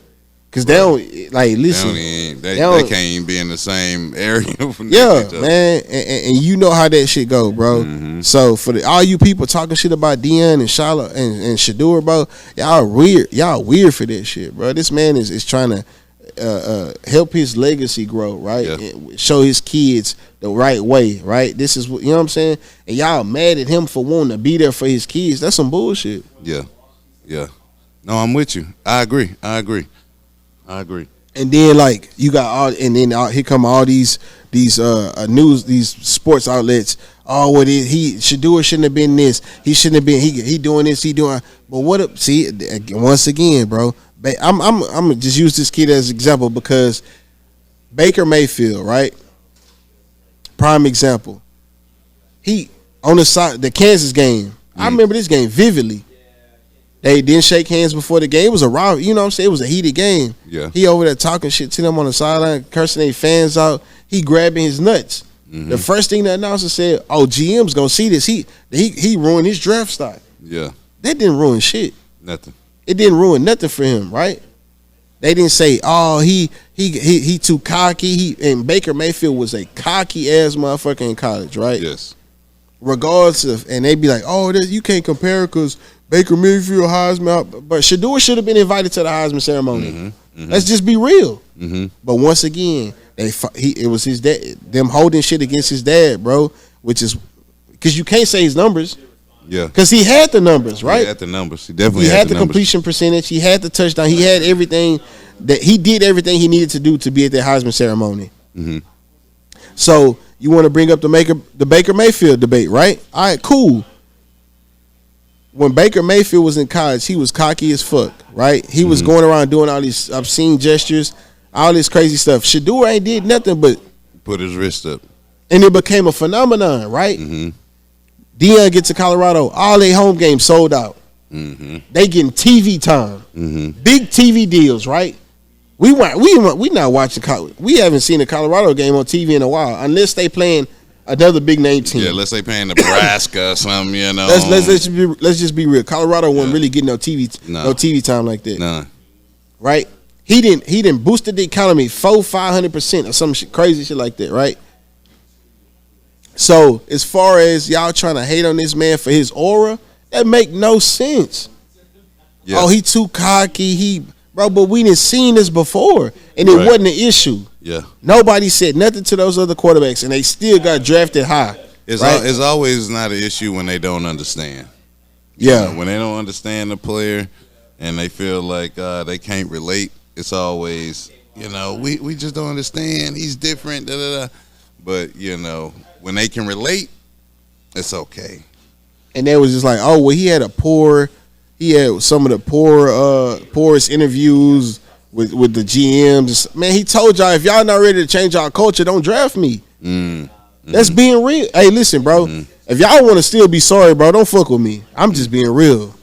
Because they don't, like, listen. They can't even be in the same area. Yeah, man. And you know how that shit go, bro. Mm-hmm. So for all you people talking shit about Deion and Charlotte and Shedeur, bro, y'all weird for that shit, bro. This man is trying to help his legacy grow, right? Yeah. Show his kids the right way, right? This is what, you know what I'm saying? And y'all mad at him for wanting to be there for his kids. That's some bullshit. Yeah. No, I'm with you. I agree. And then, like, you got here come all these news, these sports outlets. Oh, Shedeur shouldn't have been this. He shouldn't have been. He doing this. He doing. But what up? See, once again, bro. I'm gonna just use this kid as an example because Baker Mayfield, right? Prime example. He on the Kansas game. I remember this game vividly. They didn't shake hands before the game. It was a rival, you know what I'm saying? It was a heated game. Yeah. He over there talking shit to them on the sideline, cursing their fans out. He grabbing his nuts. Mm-hmm. The first thing the announcer said, "Oh, GM's gonna see this. He ruined his draft stock." Yeah. That didn't ruin shit. Nothing. It didn't ruin nothing for him, right? They didn't say, "Oh, he too cocky." And Baker Mayfield was a cocky ass motherfucker in college, right? Yes. Regardless of, and they be like, "Oh, you can't compare because Baker Mayfield, Heisman," but Shedeur should have been invited to the Heisman ceremony. Mm-hmm. Mm-hmm. Let's just be real. Mm-hmm. But once again, it was his dad, them holding shit against his dad, bro. Which is because you can't say his numbers. Yeah. Because he had the numbers, right? He had the numbers. He definitely had the numbers. completion percentage. He had the touchdown. He had everything he did everything he needed to do to be at the Heisman ceremony. Mm-hmm. So you want to bring up the Baker Mayfield debate, right? All right, cool. When Baker Mayfield was in college, he was cocky as fuck, right? He was going around doing all these obscene gestures, all this crazy stuff. Shedeur ain't did nothing but put his wrist up. And it became a phenomenon, right? Mm-hmm. Deion get to Colorado, all their home games sold out. Mm-hmm. They getting TV time, big TV deals, right? We not watching. We haven't seen a Colorado game on TV in a while, unless they playing another big name team. Yeah, let's say playing Nebraska or something, you know. Let's just be real. Colorado wasn't really getting no TV time like that. Nah. Right? He didn't boosted the economy 500% or some crazy shit like that, right? So as far as y'all trying to hate on this man for his aura, that make no sense. Yeah. Oh, he too cocky. But we didn't seen this before, and it wasn't an issue. Yeah. Nobody said nothing to those other quarterbacks, and they still got drafted high. It's always not an issue when they don't understand. Yeah. You know, when they don't understand the player and they feel like they can't relate, it's always, we just don't understand. He's different, da-da-da. But, when they can relate, it's okay. And they was just like, oh, well, he had some of the poorest interviews with the GMs. Man, he told y'all, if y'all not ready to change our culture, don't draft me. That's being real. Hey, listen, bro. If y'all want to still be sorry, bro, don't fuck with me. I'm just being real.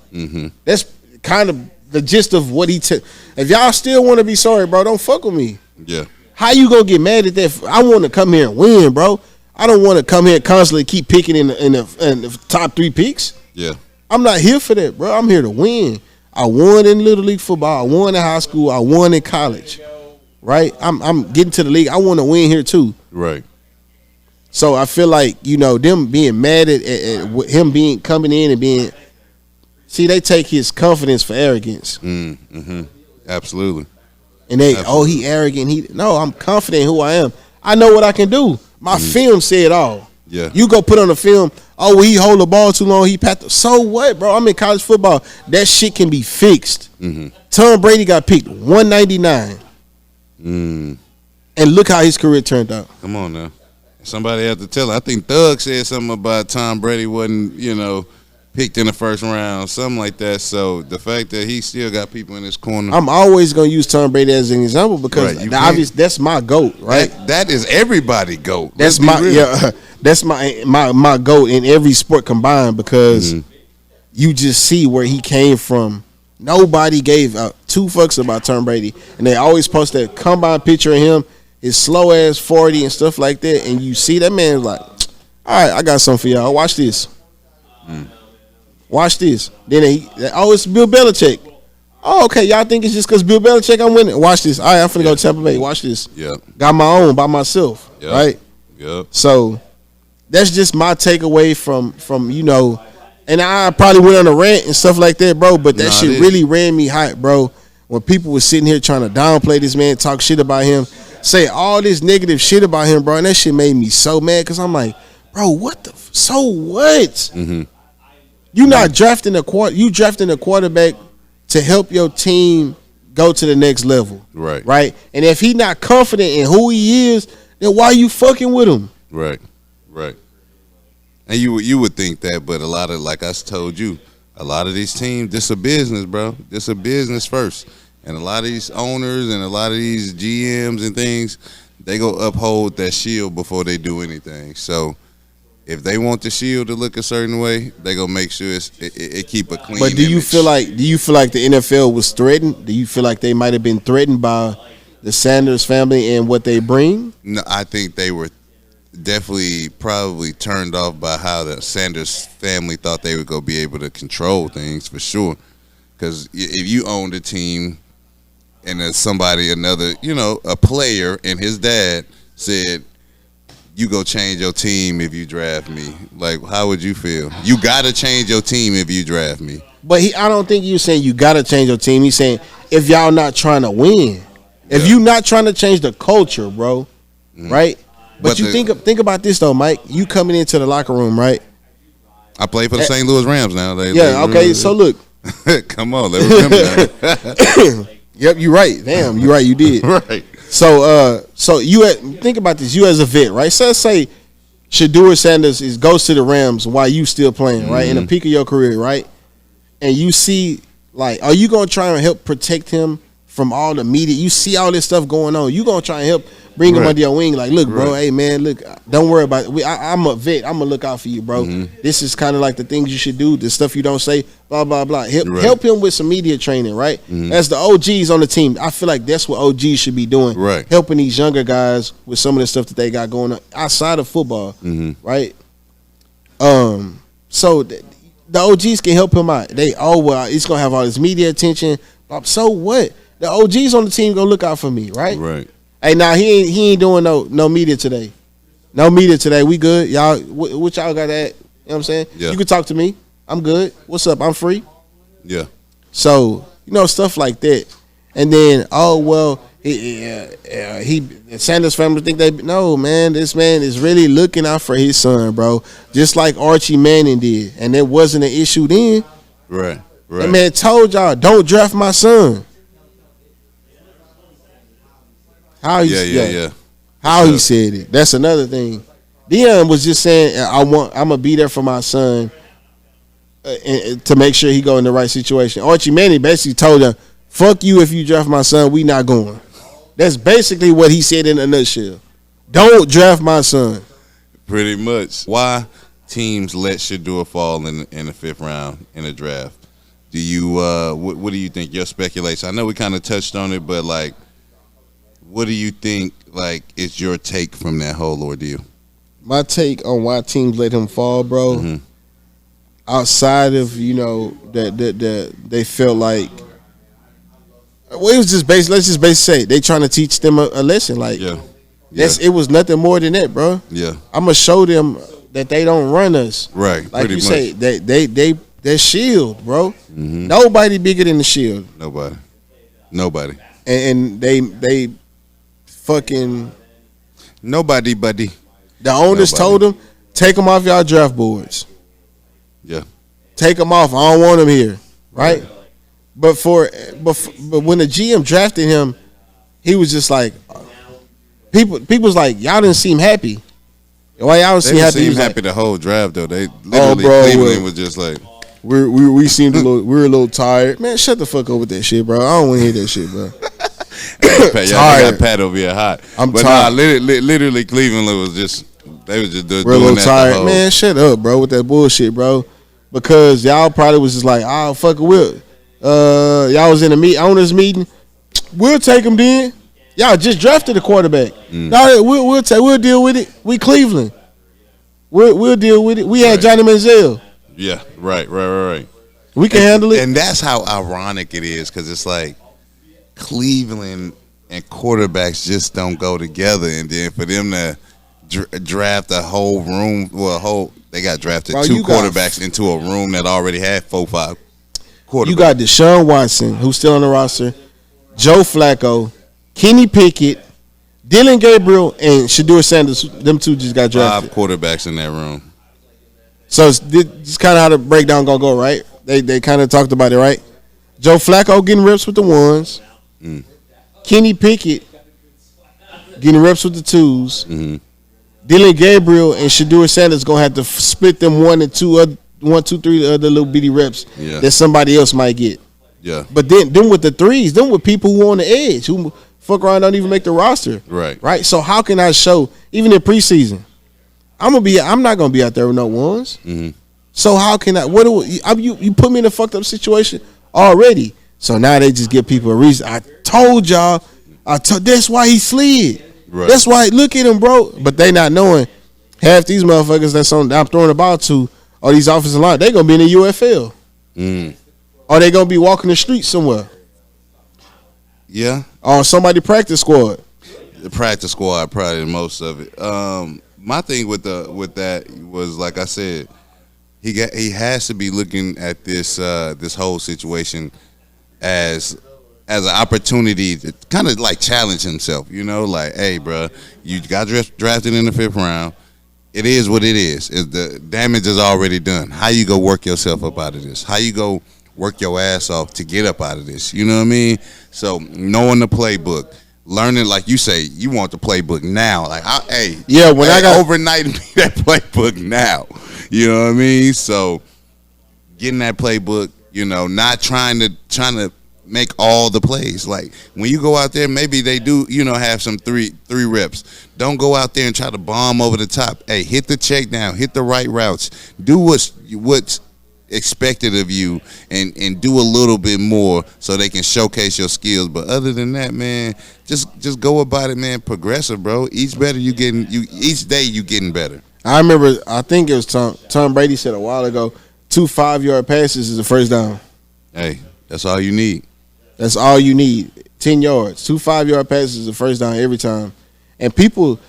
That's kind of the gist of what he took. If y'all still want to be sorry, bro, don't fuck with me. Yeah. How you gonna get mad at that? I want to come here and win, bro. I don't want to come here and constantly keep picking in the top 3 picks. Yeah. I'm not here for that, bro. I'm here to win. I won in Little League football. I won in high school. I won in college. Right? I'm getting to the league. I want to win here too. Right. So I feel like, them being mad at him being coming in and being, see, they take his confidence for arrogance. Mm-hmm. Absolutely. And he arrogant. No, I'm confident in who I am. I know what I can do. My film said all. Yeah. You go put on the film, well, he hold the ball too long, he pat so what, bro? I'm in college football. That shit can be fixed. Tom Brady got picked 199. And look how his career turned out. Come on now. Somebody had to tell her. I think Thug said something about Tom Brady wasn't, picked in the first round, something like that. So the fact that he still got people in his corner. I'm always going to use Tom Brady as an example because that's my GOAT, right? That is everybody GOAT. That's that's my GOAT in every sport combined because you just see where he came from. Nobody gave two fucks about Tom Brady, and they always post that combine picture of him, his slow ass 40 and stuff like that, and you see that man like, all right, I got something for y'all. Watch this. Watch this. Then it's Bill Belichick. Oh, okay. Y'all think it's just because Bill Belichick I'm winning? Watch this. All right, I'm finna go to Tampa Bay. Watch this. Yep. Got my own by myself. Yep. Right? Yep. So that's just my takeaway from and I probably went on a rant and stuff like that, bro, but that shit really ran me hot, bro. When people were sitting here trying to downplay this man, talk shit about him, say all this negative shit about him, bro, and that shit made me so mad because I'm like, bro, what so what? You not drafting you drafting a quarterback to help your team go to the next level. Right? And if he not confident in who he is, then why you fucking with him? Right. And you would think that, but a lot of, like I told you, a lot of these teams, this a business, bro. This a business first. And a lot of these owners and a lot of these GMs and things, they go uphold that shield before they do anything. So if they want the shield to look a certain way, they gonna make sure it keep a clean. But do you feel like the NFL was threatened? Do you feel like they might have been threatened by the Sanders family and what they bring? No, I think they were definitely probably turned off by how the Sanders family thought they would go be able to control things for sure. Because if you owned a team and there's a player and his dad said, you go change your team if you draft me. Like, how would you feel? You got to change your team if you draft me. But I don't think you're saying you got to change your team. He's saying if y'all not trying to win. If you not trying to change the culture, bro, right? But you think about this, though, Mike. You coming into the locker room, right? I play for the St. Louis Rams now. So look. Come on, let's remember that. Yep, you're right. Damn, you're right. You did. Right. So think about this. You as a vet, right? So let's say Shedeur Sanders goes to the Rams while you still playing, right? In the peak of your career, right? And you see, like, are you gonna try and help protect him from all the media? You see all this stuff going on. You gonna try and help bring him under your wing? Like, look, bro, hey man, look, don't worry about it. I'm a vet. I'm gonna look out for you, bro. This is kind of like the things you should do, the stuff you don't say, blah blah blah. Help him with some media training, right? As the OGs on the team, I feel like that's what OGs should be doing, right? Helping these younger guys with some of the stuff that they got going on outside of football, right? So the OGs can help him out. He's gonna have all this media attention. So what? The OGs on the team gonna look out for me, right? Right. Hey, now he ain't doing no media today. No media today. We good, y'all. What y'all got at? You know what I'm saying? Yeah. You can talk to me. I'm good. What's up? I'm free. Yeah. So stuff like that, and then Sanders family think no, man. This man is really looking out for his son, bro. Just like Archie Manning did, and there wasn't an issue then. Right. That man told y'all, don't draft my son. How he said it. That's another thing. Deion was just saying, I'm gonna be there for my son to make sure he go in the right situation. Archie Manning basically told him, fuck you if you draft my son, we not going. That's basically what he said in a nutshell. Don't draft my son. Pretty much. Why teams let Shedeur fall in the fifth round in a draft? Do you what do you think? Your speculation. I know we kind of touched on it, but like, what do you think, like, is your take from that whole ordeal? My take on why teams let him fall, bro, outside of, that they felt like, well, it was just basically, let's just basically say, they trying to teach them a lesson. Like, Yeah. It was nothing more than that, bro. Yeah. I'm gonna show them that they don't run us. Right. Like you much. say, they're Shield, bro. Mm-hmm. Nobody bigger than the Shield. Nobody. And they fucking Nobody, buddy. The owners told them, take them off y'all draft boards. Yeah. Take them off. I don't want them here. Right? But when the GM drafted him, he was just like, people was like, y'all didn't seem happy. Why y'all They seem happy? seemed happy like, the whole draft though. They literally Cleveland was just like, we seemed we were a little tired. Man, shut the fuck up with that shit, bro. I don't want to hear that shit, bro. y'all got Pat over here hot. I'm but tired. Literally Cleveland was just doing we're a little that tired, man. Shut up, bro, with that bullshit, bro. Because y'all probably was just like, oh fuck it, y'all was in a owners meeting. We'll take him then. Y'all just drafted a quarterback. No, we'll deal with it. We Cleveland. We'll deal with it. We had Johnny Manziel. Yeah, right. We can handle it. And that's how ironic it is, because it's like Cleveland and quarterbacks just don't go together. And then for them to draft a whole room, they got drafted two quarterbacks into a room that already had 4-5 quarterbacks. You got Deshaun Watson, who's still on the roster, Joe Flacco, Kenny Pickett, Dylan Gabriel, and Shedeur Sanders. Them two just got drafted. 5 quarterbacks in that room. So it's kind of how the breakdown gonna go, right? They kind of talked about it, right? Joe Flacco getting reps with the ones. Kenny Pickett getting reps with the 2s. Mm-hmm. Dylan Gabriel and Shedeur Sanders gonna have to split them 1, 2, 3 other little bitty reps that somebody else might get. Yeah. But then with the 3s, them with people who on the edge, who fuck around don't even make the roster. Right. So how can I show, even in preseason, I'm not gonna be out there with no ones. Mm-hmm. So how can I? You put me in a fucked up situation already. So now they just give people a reason. I told y'all. That's why he slid. Right. That's why. Look at him, bro. But they not knowing half these motherfuckers I'm throwing the ball to, or these offensive line, they gonna be in the UFL. Or they gonna be walking the street somewhere. Yeah. Or somebody practice squad. The practice squad, probably most of it. My thing with that was, like I said, he has to be looking at this whole situation as an opportunity to kind of like challenge himself. You know, like, hey, bro, you got drafted in the 5th round. It is what it is. The damage is already done. How you go work yourself up out of this? How you go work your ass off to get up out of this? You know what I mean? So knowing the playbook, learning, like you say, you want the playbook now. Like, I got overnight that playbook now. You know what I mean? So getting that playbook, not trying to make all the plays. Like when you go out there, maybe they do, have some three reps. Don't go out there and try to bomb over the top. Hey, hit the check down, hit the right routes, do what's expected of you, and do a little bit more so they can showcase your skills. But other than that, man, just go about it, man. Progressive, bro. Each day you getting better. I remember, I think it was Tom Brady said a while ago, 2 5-yard passes is the first down. Hey, that's all you need. That's all you need. 10 yards. 2 5-yard passes is the first down every time. And people,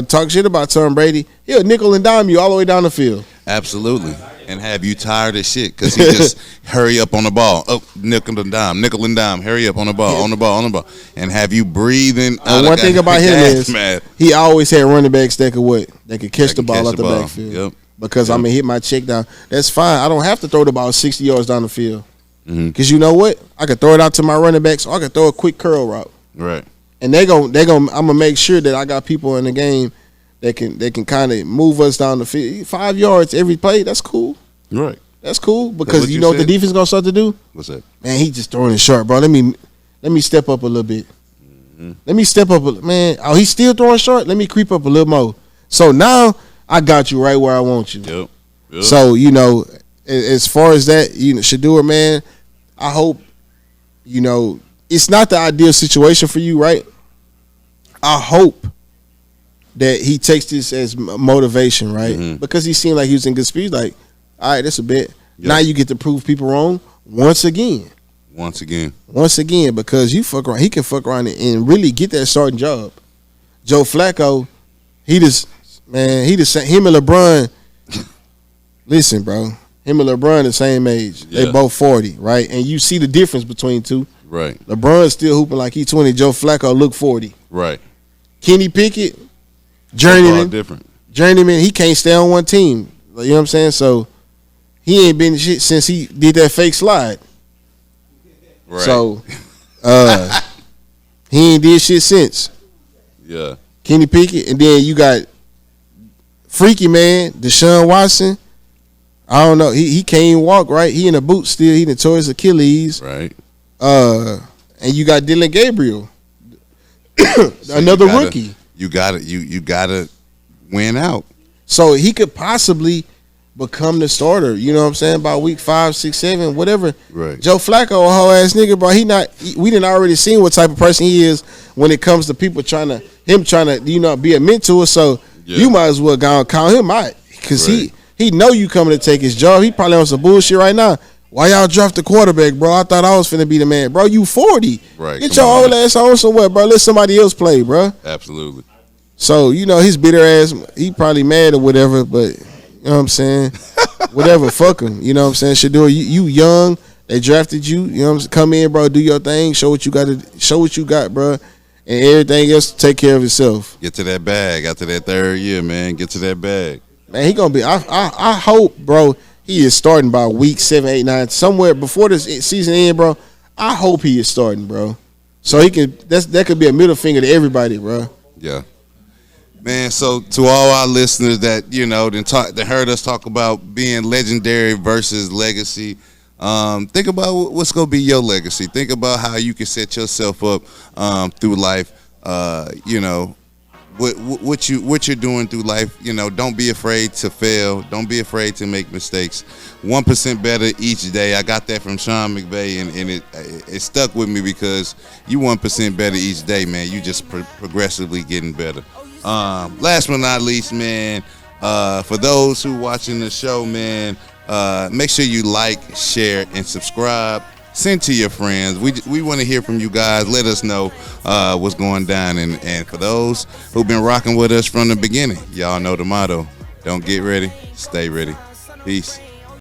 talk shit about Tom Brady. He'll nickel and dime you all the way down the field. Absolutely. And have you tired as shit because he just hurry up on the ball. Oh, nickel and dime, hurry up on the ball, on the ball. And have you breathing. And one thing about him is he always had running backs that could catch the ball out the backfield. Yep. Because I'm going to hit my check down. That's fine. I don't have to throw the ball 60 yards down the field. Because you know what? I could throw it out to my running backs, or I could throw a quick curl route. Right. And I'm gonna make sure that I got people in the game that can kind of move us down the field. 5 yards every play, that's cool. Right. That's cool because you know what the defense gonna start to do? What's that? Man, he just throwing it short, bro. Let me step up a little bit. Let me step up, man. Oh, he's still throwing short. Let me creep up a little more. So now I got you right where I want you. Yep. So as far as that, Shedeur, man, I hope it's not the ideal situation for you, right? I hope that he takes this as motivation, right? Because he seemed like he was in good speed. Like, all right, that's a bit. Yep. Now you get to prove people wrong once again. Because you fuck around. He can fuck around and really get that starting job. Joe Flacco, him and LeBron. Listen, bro, him and LeBron the same age. Yeah. They both 40, right? And you see the difference between two. Right. LeBron's still hooping like he's 20. Joe Flacco look 40. Right. Kenny Pickett, Football different. journeyman, he can't stay on one team. You know what I'm saying? So he ain't been shit since he did that fake slide. Right. So he ain't did shit since. Yeah. Kenny Pickett, and then you got freaky man, Deshaun Watson. I don't know. He can't even walk right. He in a boot still. He done tore his Achilles. Right. And you got Dylan Gabriel, another rookie. You gotta win out. So he could possibly become the starter. You know what I'm saying? By week 5, 6, 7, whatever. Right. Joe Flacco, a whole ass nigga, bro. We didn't already seen what type of person he is when it comes to people trying to be a mentor. So you might as well go and call him out because he know you coming to take his job. He probably on some bullshit right now. Why y'all draft the quarterback, bro? I thought I was finna be the man, bro. You 40. Right. Get your old ass on somewhere, bro. Let somebody else play, bro. Absolutely. So his bitter ass, he probably mad or whatever, but you know what I'm saying? Whatever, fuck him. You know what I'm saying? Shedeur, you young. They drafted you. You know what I'm saying? Come in, bro. Do your thing. Show what you got, bro. And everything else take care of itself. Get to that bag after that third year, man. Get to that bag. Man, he gonna be. I hope, bro. He is starting by week 7, 8, 9, somewhere before this season end, bro. I hope he is starting, bro. So he can. That could be a middle finger to everybody, bro. Yeah. Man, so to all our listeners that, that heard us talk about being legendary versus legacy, think about what's going to be your legacy. Think about how you can set yourself up through life, what you're doing through life. Don't be afraid to fail. Don't be afraid to make mistakes. 1% better each day. I got that from Sean McVay, and it stuck with me because you 1% better each day, man. You just progressively getting better. Last but not least, man, for those who watching the show, man, make sure you like, share, and subscribe. Send to your friends. We want to hear from you guys. Let us know what's going down. And for those who've been rocking with us from the beginning, y'all know the motto. Don't get ready, stay ready. Peace.